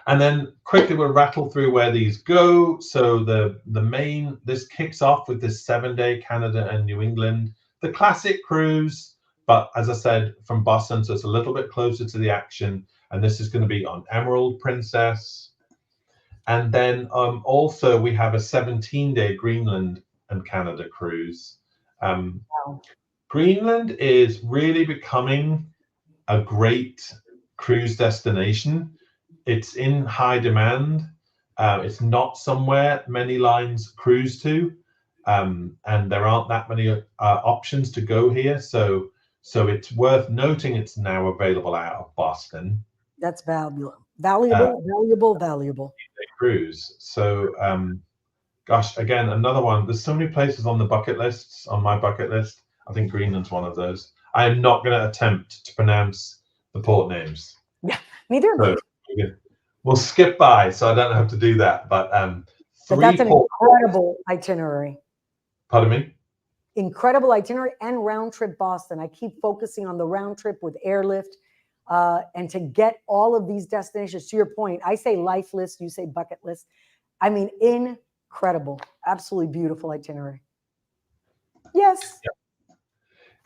And then quickly we'll rattle through where these go. So this kicks off with this 7-day Canada and New England, the classic cruise, but as I said, from Boston, so it's a little bit closer to the action. And this is going to be on Emerald Princess. And then also we have a 17-day Greenland and Canada cruise. Wow. Greenland is really becoming a great cruise destination. It's in high demand. It's not somewhere many lines cruise to, and there aren't that many options to go here. So it's worth noting it's now available out of Boston. That's valuable. Cruise. So gosh, again, another one. There's so many places on the bucket lists, on my bucket list. I think Greenland's one of those. I am not going to attempt to pronounce the port names. Yeah, neither am I. We'll skip by, so I don't have to do that. But that's an incredible itinerary. Pardon me? Incredible itinerary and round trip Boston. I keep focusing on the round trip with airlift, and to get all of these destinations. To your point, I say life list, you say bucket list. I mean, incredible, absolutely beautiful itinerary. Yes. Yeah.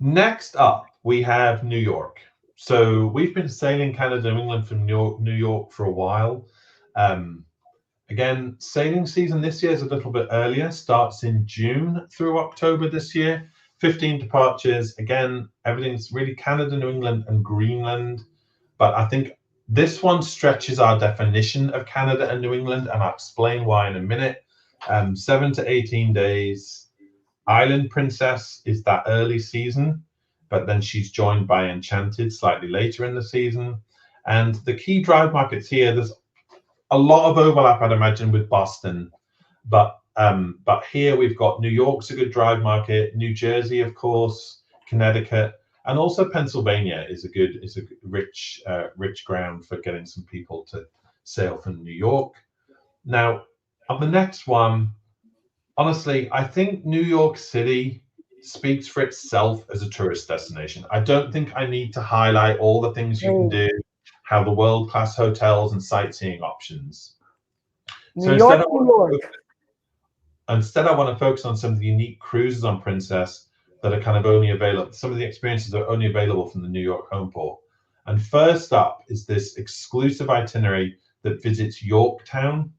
Next up, we have New York. So we've been sailing Canada and England from New York for a while. Again, sailing season this year is a little bit earlier, starts in June through October this year. 15 departures. Again, everything's really Canada, New England, and Greenland. But I think this one stretches our definition of Canada and New England, and I'll explain why in a minute. 7 to 18 days. Island Princess is that early season, but then she's joined by Enchanted slightly later in the season. And the key drive markets here, there's a lot of overlap, I'd imagine, with Boston, but here we've got New York's a good drive market, New Jersey, of course, Connecticut, and also Pennsylvania is a rich ground for getting some people to sail from New York. Now, on the next one, honestly, I think New York City speaks for itself as a tourist destination. I don't think I need to highlight all the things you can do, how the world-class hotels and sightseeing options. New York. Instead, I want to focus on some of the unique cruises on Princess that are kind of only available. Some of the experiences are only available from the New York home port. And first up is this exclusive itinerary that visits Yorktown.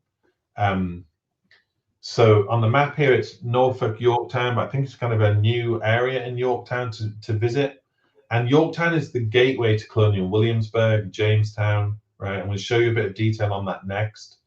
So on the map here, it's Norfolk, Yorktown, but I think it's kind of a new area in Yorktown to visit. And Yorktown is the gateway to Colonial Williamsburg, Jamestown, right? I'm going to show you a bit of detail on that next.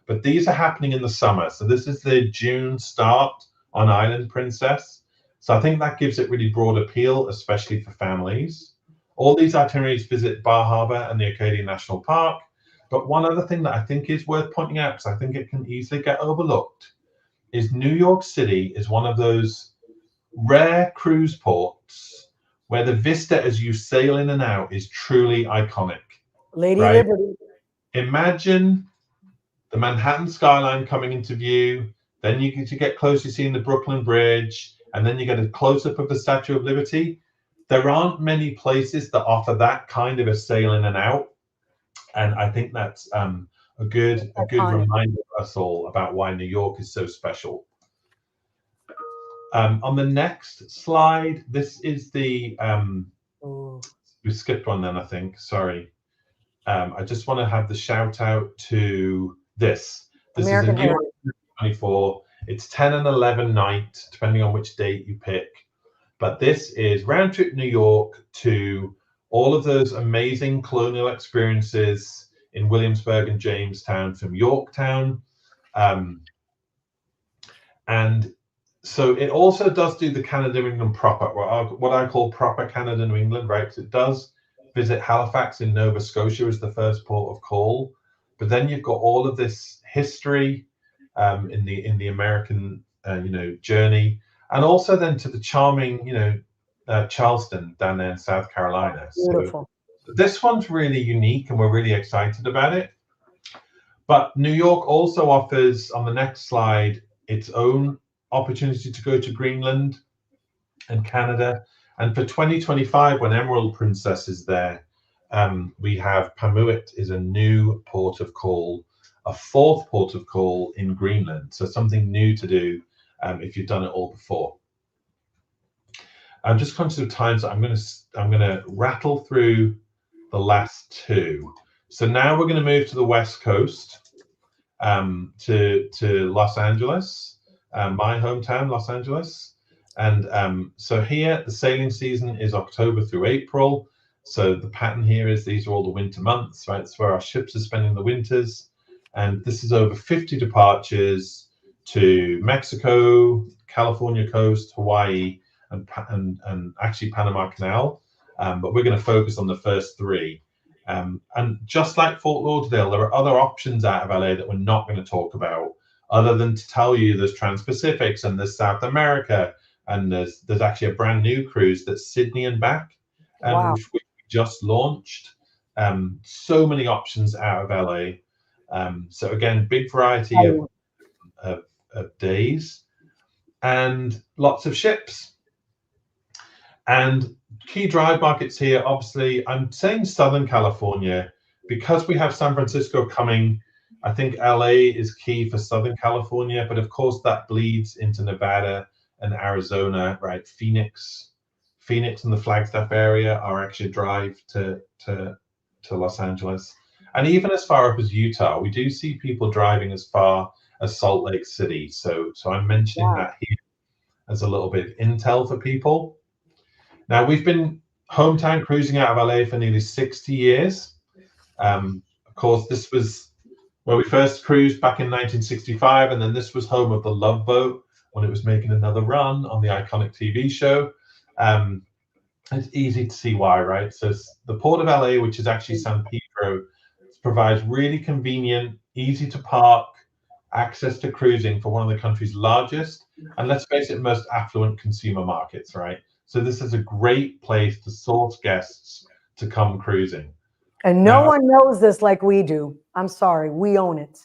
But these are happening in the summer. So this is the June start on Island Princess. So I think that gives it really broad appeal, especially for families. All these itineraries visit Bar Harbor and the Acadia National Park. But one other thing that I think is worth pointing out, because I think it can easily get overlooked, is New York City is one of those rare cruise ports where the vista as you sail in and out is truly iconic. Lady Liberty. Imagine the Manhattan skyline coming into view, then you get close to seeing the Brooklyn Bridge, and then you get a close-up of the Statue of Liberty. There aren't many places that offer that kind of a sail in and out, and I think that's a good reminder for us all about why New York is so special. On the next slide, this is the we skipped one then, I think. Sorry. I just want to have the shout out to this. This is a new 24. It's 10 and 11 night, depending on which date you pick. But this is round trip New York to all of those amazing colonial experiences in Williamsburg and Jamestown from Yorktown. And So it also does do the Canada New England proper, what I call proper Canada New England, right? Because it does visit Halifax in Nova Scotia as the first port of call, but then you've got all of this history in the American journey, and also then to the charming Charleston down there in South Carolina. So Beautiful. this one's really unique, and we're really excited about it. But New York also offers, on the next slide, its own opportunity to go to Greenland and Canada. And for 2025, when Emerald Princess is there, we have Pamuit is a new port of call, a fourth port of call in Greenland. So something new to do if you've done it all before. I'm just conscious of time, so I'm going to rattle through the last two. So now we're going to move to the West Coast, to Los Angeles, my hometown, Los Angeles. And so here the sailing season is October through April. So the pattern here is these are all the winter months, right? It's where our ships are spending the winters. And this is over 50 departures to Mexico, California coast, Hawaii, and actually Panama Canal. But we're going to focus on the first three. And just like Fort Lauderdale, there are other options out of LA that we're not going to talk about, other than to tell you there's Trans-Pacifics and there's South America, and there's actually a brand new cruise that's Sydney and back, Wow. which we just launched. So many options out of LA. So again, big variety of days and lots of ships. And key drive markets here, obviously, I'm saying Southern California because we have San Francisco coming. I think LA is key for Southern California, but of course that bleeds into Nevada and Arizona, right? Phoenix and the Flagstaff area are actually a drive to Los Angeles. And even as far up as Utah, we do see people driving as far as Salt Lake City. So I'm mentioning that here as a little bit of intel for people. Now, we've been hometown cruising out of LA for nearly 60 years. Of course, this was where we first cruised back in 1965, and then this was home of the Love Boat when it was making another run on the iconic TV show. It's easy to see why, right? So the Port of LA, which is actually San Pedro, provides really convenient, easy to park access to cruising for one of the country's largest, and let's face it, most affluent consumer markets, right? So this is a great place to source guests to come cruising. And no one knows this like we do. I'm sorry, we own it.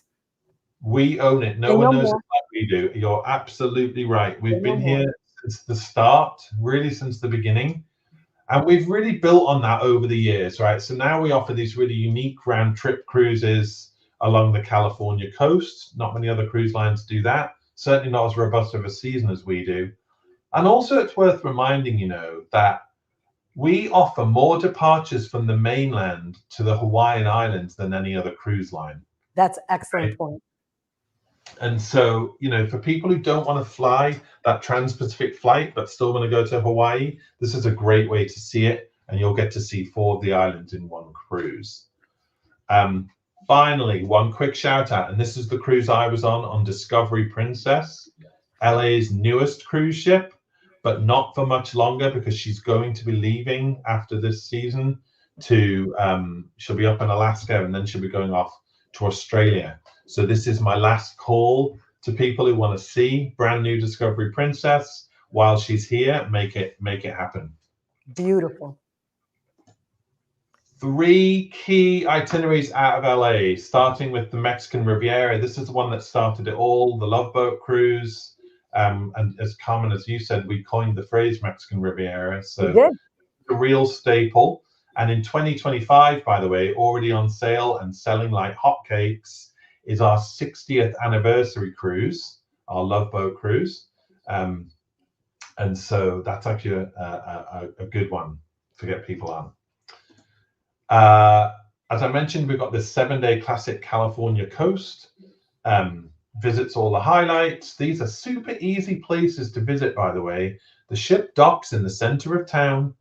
We own it. No one knows it like we do. You're absolutely right. We've been here since the start, really since the beginning. And we've really built on that over the years, right? So now we offer these really unique round trip cruises along the California coast. Not many other cruise lines do that. Certainly not as robust of a season as we do. And also it's worth reminding, that we offer more departures from the mainland to the Hawaiian Islands than any other cruise line. That's an excellent point. And so, for people who don't want to fly that Trans-Pacific flight, but still want to go to Hawaii, this is a great way to see it. And you'll get to see 4 of the islands in one cruise. Finally, one quick shout out, and this is the cruise I was on Discovery Princess, LA's newest cruise ship, but not for much longer because she's going to be leaving after this season she'll be up in Alaska, and then she'll be going off to Australia. So this is my last call to people who want to see brand new Discovery Princess while she's here. Make it happen. Beautiful. 3 key itineraries out of LA, starting with the Mexican Riviera. This is the one that started it all, the Love Boat cruise. And as Carmen, as you said, we coined the phrase Mexican Riviera. So a real staple. And in 2025, by the way, already on sale and selling like hotcakes, is our 60th anniversary cruise, our Love Boat cruise. And so that's actually a good one to get people on. As I mentioned, we've got this 7-day classic California coast. Visits all the highlights. These are super easy places to visit, by the way. The ship docks in the center of town.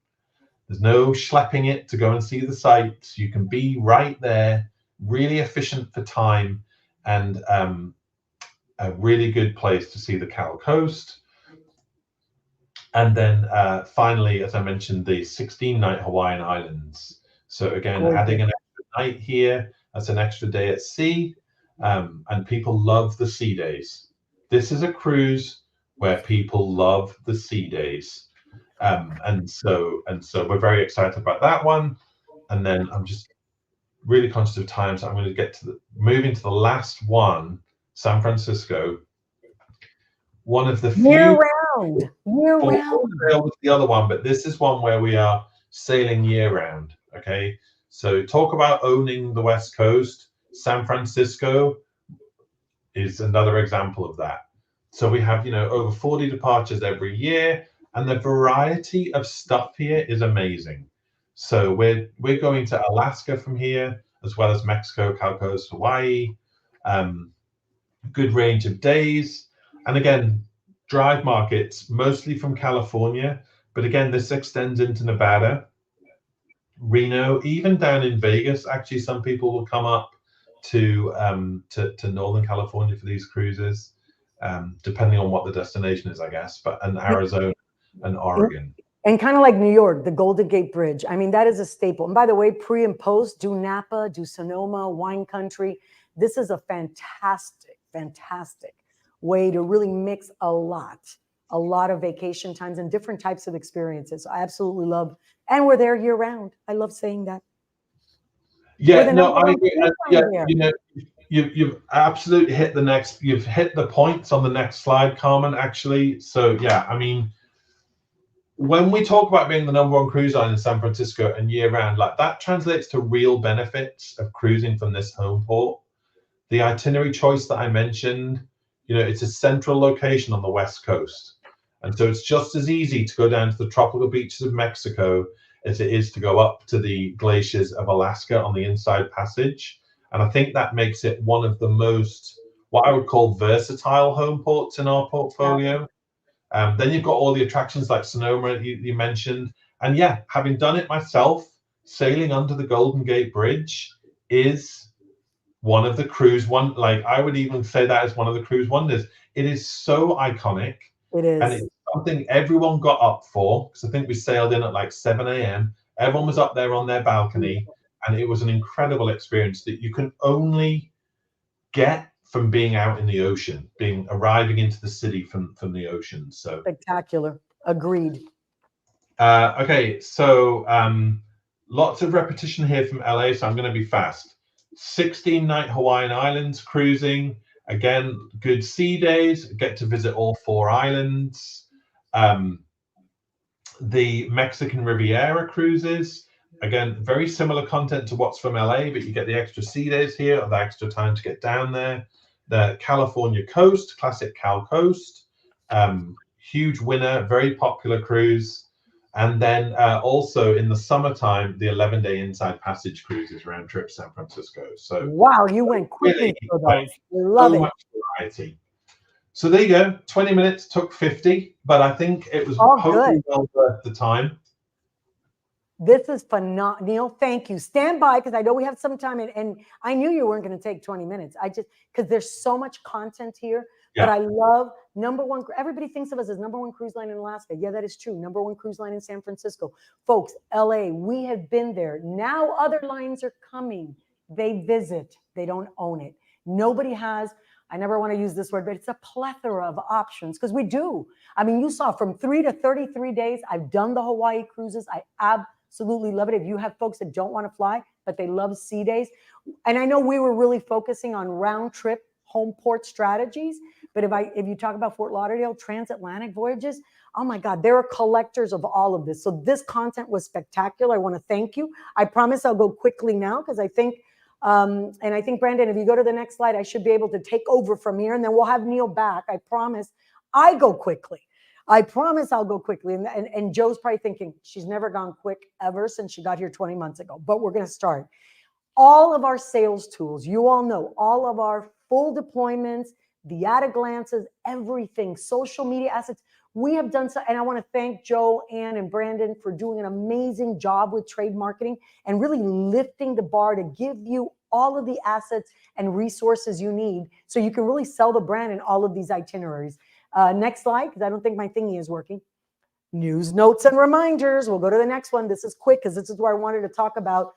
There's no schlepping it to go and see the sights. You can be right there, really efficient for time, and a really good place to see the Cal coast. And then finally, as I mentioned, the 16-night Hawaiian Islands. So again, adding an extra night here, that's an extra day at sea. And people love the sea days. This is a cruise where people love the sea days. And so we're very excited about that one. And then I'm just really conscious of time, so I'm going to get to moving to the last one, San Francisco. One of the few year round. sail with the other one, but this is one where we are sailing year round. Okay, so talk about owning the West Coast. San Francisco is another example of that. So we have, over 40 departures every year, and the variety of stuff here is amazing. So we're going to Alaska from here, as well as Mexico, Calico's, Hawaii. Good range of days, and again, drive markets mostly from California, but again, this extends into Nevada, Reno, even down in Vegas. Actually, some people will come up to Northern California for these cruises, depending on what the destination is, I guess. But and Arizona and Oregon. And kind of like New York, the Golden Gate Bridge. I mean, that is a staple. And by the way, pre and post, do Napa, do Sonoma, wine country. This is a fantastic way to really mix a lot of vacation times and different types of experiences. I absolutely love, and we're there year round. I love saying that. Yeah, no, I agree. Yeah, you've absolutely hit you've hit the points on the next slide, Carmen, actually. So yeah, I mean, when we talk about being the #1 cruise line in San Francisco and year round, like that translates to real benefits of cruising from this home port. The itinerary choice that I mentioned, it's a central location on the West Coast. And so it's just as easy to go down to the tropical beaches of Mexico as it is to go up to the glaciers of Alaska on the Inside Passage. And I think that makes it one of the most, what I would call, versatile home ports in our portfolio. Then you've got all the attractions like Sonoma you mentioned. And yeah, having done it myself, sailing under the Golden Gate Bridge is one of the I would even say that is one of the cruise wonders. It is so iconic. It is. And it's something everyone got up for, because I think we sailed in at like 7 a.m. Everyone was up there on their balcony, and it was an incredible experience that you can only get from being out in the ocean, arriving into the city from the ocean. So spectacular. Agreed. Okay, so lots of repetition here from LA, so I'm going to be fast. 16-night Hawaiian Islands cruising. Again, good sea days. Get to visit all 4 islands. The Mexican Riviera cruises. Again, very similar content to what's from LA, but you get the extra sea days here, or the extra time to get down there. The California Coast, classic Cal Coast. Huge winner, very popular cruise. And then also in the summertime, the 11-day Inside Passage cruises round trip San Francisco. So wow, you went quickly for those. Love it. Much variety. So there you go. 20 minutes, took 50, but I think it was hopefully well worth the time. This is phenomenal. Neil, thank you. Stand by, because I know we have some time, and I knew you weren't going to take 20 minutes. Because there's so much content here. Yeah. But I love #1. Everybody thinks of us as #1 cruise line in Alaska. Yeah, that is true. #1 cruise line in San Francisco. Folks, LA, we have been there. Now other lines are coming. They visit. They don't own it. Nobody has, I never want to use this word, but it's a plethora of options, because we do. I mean, you saw from 3 to 33 days. I've done the Hawaii cruises. I absolutely love it. If you have folks that don't want to fly, but they love sea days. And I know we were really focusing on round trip home port strategies, but if you talk about Fort Lauderdale transatlantic voyages, oh my God, there are collectors of all of this. So this content was spectacular. I want to thank you. I promise I'll go quickly now, because I think, and I think, Brandon, if you go to the next slide, I should be able to take over from here, and then we'll have Neil back. I promise I go quickly. I promise I'll go quickly. And Joe's probably thinking, she's never gone quick ever since she got here 20 months ago, but we're going to start. All of our sales tools, you all know, all of our full deployments, the at-a-glances, everything, social media assets. We have done so, and I want to thank Joe, Ann, and Brandon for doing an amazing job with trade marketing and really lifting the bar to give you all of the assets and resources you need so you can really sell the brand in all of these itineraries. Next slide, because I don't think my thingy is working. News, notes, and reminders. We'll go to the next one. This is quick because this is where I wanted to talk about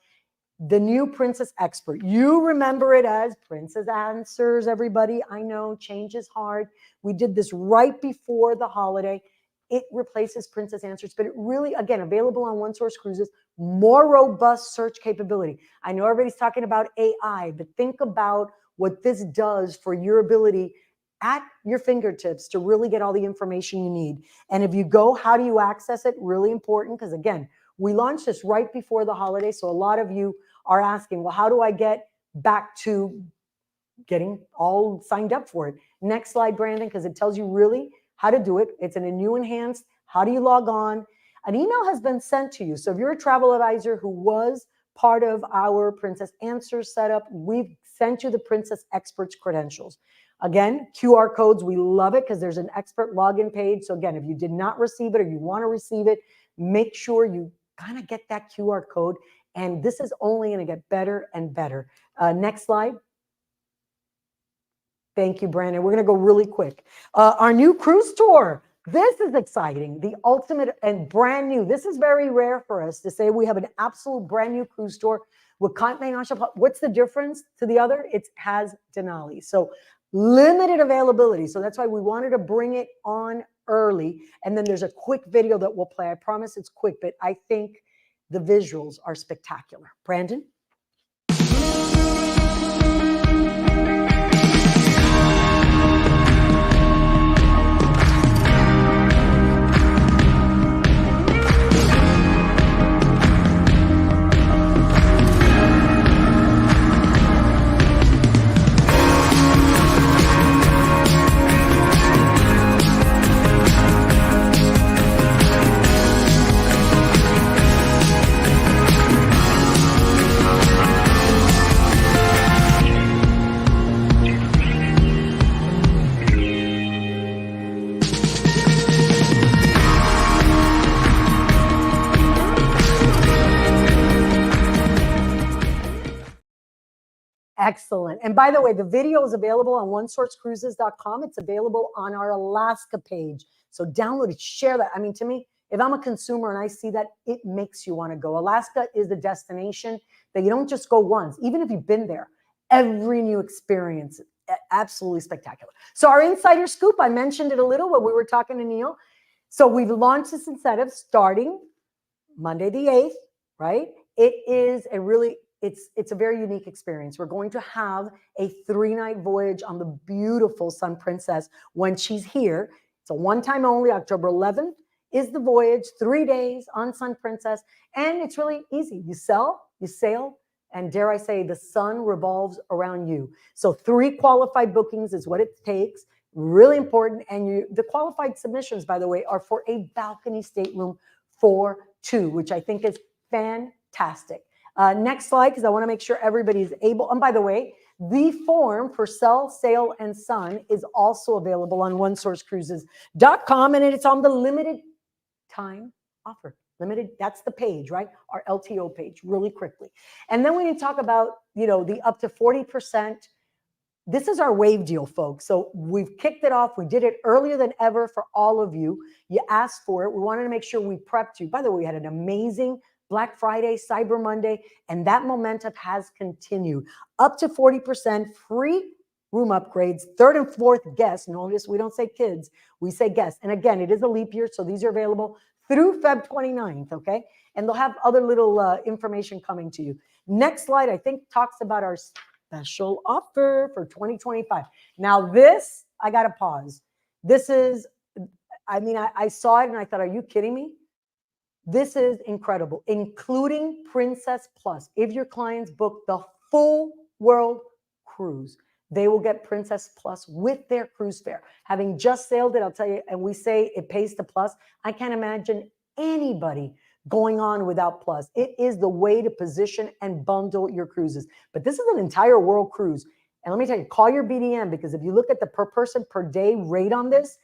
the new Princess Expert. You remember it as Princess Answers, everybody. I know change is hard. We did this right before the holiday. It replaces Princess Answers, but it really, again, available on One Source Cruises, more robust search capability. I know everybody's talking about AI, but think about what this does for your ability at your fingertips to really get all the information you need. And if you go, how do you access it? Really important, because again, we launched this right before the holiday. So a lot of you are asking, well, how do I get back to getting all signed up for it? Next slide, Brandon, because it tells you really how to do it. It's in a new enhanced, how do you log on? An email has been sent to you. So if you're a travel advisor who was part of our Princess Answers setup, we've sent you the Princess Experts credentials. Again, QR codes, we love it because there's an expert login page. So again, if you did not receive it or you want to receive it, make sure you kind of get that QR code. And this is only going to get better and better. Next slide. Thank you, Brandon. We're going to go really quick. Our new cruise tour. This is exciting. The ultimate and brand new. This is very rare for us to say we have an absolute brand new cruise tour with continental. What's the difference to the other? It has Denali. So limited availability. So that's why we wanted to bring it on early. And then there's a quick video that we'll play. I promise it's quick, but I think the visuals are spectacular. Brandon? Excellent. And by the way, the video is available on onesourcecruises.com. It's available on our Alaska page. So download it, share that. I mean, to me, if I'm a consumer and I see that, it makes you want to go. Alaska is a destination that you don't just go once, even if you've been there. Every new experience, absolutely spectacular. So our insider scoop, I mentioned it a little when we were talking to Neil. So we've launched this incentive starting Monday the 8th, right? It is a really, it's a very unique experience. We're going to have a 3-night voyage on the beautiful Sun Princess when she's here. It's a one-time only. October 11th is the voyage, 3 days on Sun Princess. And it's really easy. You sell, you sail, and dare I say, the sun revolves around you. So 3 qualified bookings is what it takes. Really important. And the qualified submissions, by the way, are for a balcony stateroom for 2, which I think is fantastic. Next slide, because I want to make sure everybody's able. And by the way, the form for Sell, Sail, and Sun is also available on onesourcecruises.com, and it's on the limited time offer. Limited, that's the page, right? Our LTO page, really quickly. And then we need to talk about, the up to 40%. This is our wave deal, folks. So we've kicked it off. We did it earlier than ever for all of you. You asked for it. We wanted to make sure we prepped you. By the way, we had an amazing Black Friday, Cyber Monday, and that momentum has continued. Up to 40% free room upgrades, 3rd and 4th guests. Notice we don't say kids, we say guests. And again, it is a leap year, so these are available through Feb 29th, okay? And they'll have other little information coming to you. Next slide, I think, talks about our special offer for 2025. Now this, I got to pause. This is, I saw it and I thought, are you kidding me? This is incredible, including Princess Plus. If your clients book the full world cruise, they will get Princess Plus with their cruise fare. Having just sailed it, I'll tell you, and we say it pays to Plus, I can't imagine anybody going on without Plus. It is the way to position and bundle your cruises. But this is an entire world cruise. And let me tell you, call your BDM, because if you look at the per person per day rate on this,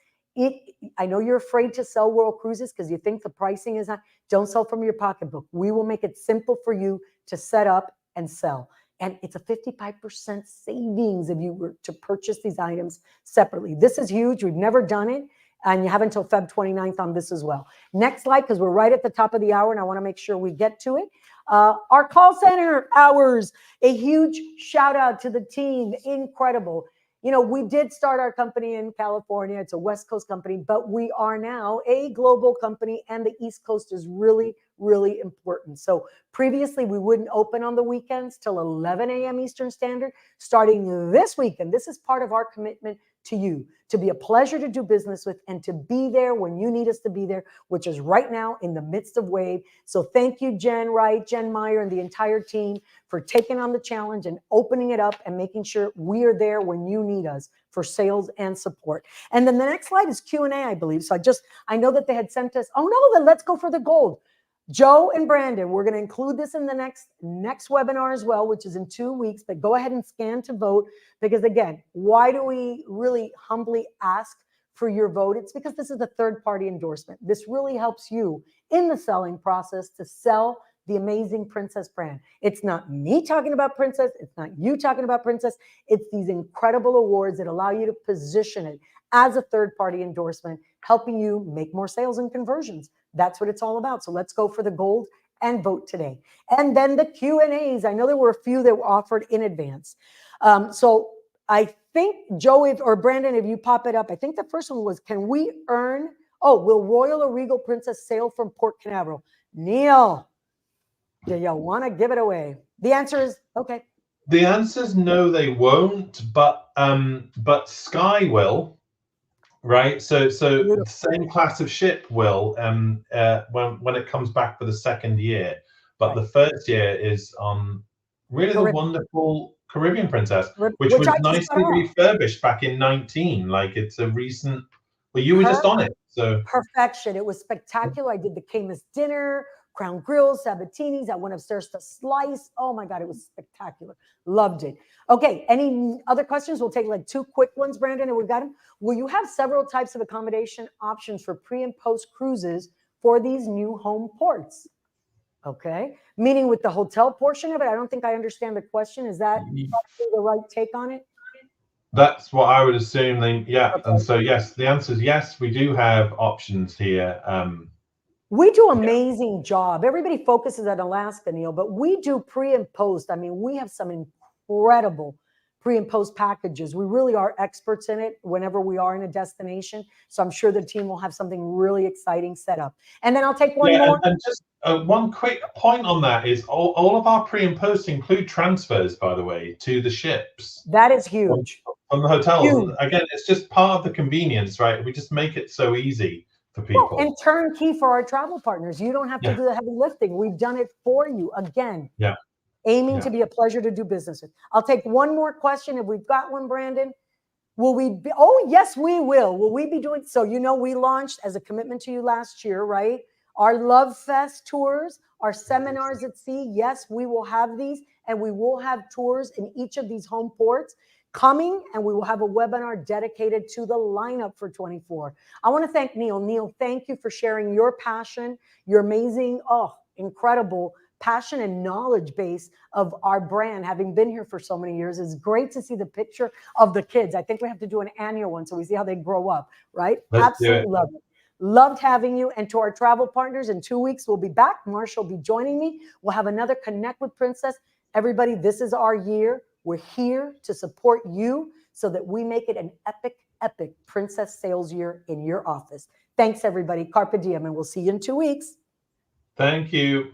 I know you're afraid to sell world cruises because you think the pricing is not. Don't sell from your pocketbook. We will make it simple for you to set up and sell. And it's a 55% savings if you were to purchase these items separately. This is huge. We've never done it. And you have until Feb 29th on this as well. Next slide, because we're right at the top of the hour and I want to make sure we get to it. Our call center hours, a huge shout out to the team. Incredible. You know, we did start our company in California. It's a West Coast company, but we are now a global company, and the East Coast is really, really important. So previously, we wouldn't open on the weekends till 11 a.m. Eastern Standard. Starting this weekend, this is part of our commitment to you, to be a pleasure to do business with and to be there when you need us to be there, which is right now in the midst of Wave. So thank you, Jen Wright, Jen Meyer, and the entire team for taking on the challenge and opening it up and making sure we are there when you need us for sales and support. And then the next slide is Q&A, I believe. So I know that they had sent us, oh no, then let's go for the gold. Joe and Brandon, we're going to include this in the next webinar as well, which is in 2 weeks, but go ahead and scan to vote, because again, why do we really humbly ask for your vote? It's because this is a third-party endorsement. This really helps you in the selling process to sell the amazing Princess brand. It's not me talking about Princess. It's not you talking about Princess. It's these incredible awards that allow you to position it as a third-party endorsement, helping you make more sales and conversions. That's what it's all about. So let's go for the gold and vote today. And then the Q&As. I know there were a few that were offered in advance. So I think, Joe or Brandon, if you pop it up, I think the first one was, can we earn, will Royal or Regal Princess sail from Port Canaveral? Neil, do you want to give it away? The answer is okay. The answer is no, they won't, but Sky will. Right, so the same class of ship will when it comes back for the second year, but the first year is on really the wonderful Caribbean Princess, which was nicely refurbished back in 19. Like, it's a recent. Well, you were just on it, so perfection. It was spectacular. I did the Camus dinner, Crown Grill, Sabatinis. I went upstairs to Slice. Oh my God, it was spectacular. Loved it. Okay, any other questions? We'll take like 2 quick ones, Brandon, and we've got them. Will you have several types of accommodation options for pre and post cruises for these new home ports? Okay, meaning with the hotel portion of it, I don't think I understand the question. Is that the right take on it? That's what I would assume. And so yes, the answer is yes. We do have options here. We do an amazing job. Everybody focuses on Alaska, Neil, but we do pre and post. I mean, we have some incredible pre and post packages. We really are experts in it whenever we are in a destination. So I'm sure the team will have something really exciting set up. And then I'll take one more. And just one quick point on that is all of our pre and post include transfers, by the way, to the ships. That is huge. From the hotels. And again, it's just part of the convenience, right? We just make it so easy for people. Well, and turnkey for our travel partners. You don't have to do the heavy lifting. We've done it for you. Again, aiming to be a pleasure to do business with. I'll take one more question. If we've got one, Brandon, will we be, oh, yes, we will. Will we be doing, so, you know, we launched as a commitment to you last year, right? Our Love Fest tours, our seminars at sea. Yes, we will have these, and we will have tours in each of these home ports coming, and we will have a webinar dedicated to the lineup for 24. I want to thank Neil. Neil, thank you for sharing your passion, your amazing, incredible passion and knowledge base of our brand. Having been here for so many years, it's great to see the picture of the kids. I think we have to do an annual one so we see how they grow up, right? Absolutely love it. Loved having you. And to our travel partners, in 2 weeks, we'll be back. Marsha will be joining me. We'll have another Connect with Princess. Everybody, this is our year. We're here to support you so that we make it an epic, epic Princess sales year in your office. Thanks, everybody. Carpe diem, and we'll see you in 2 weeks. Thank you.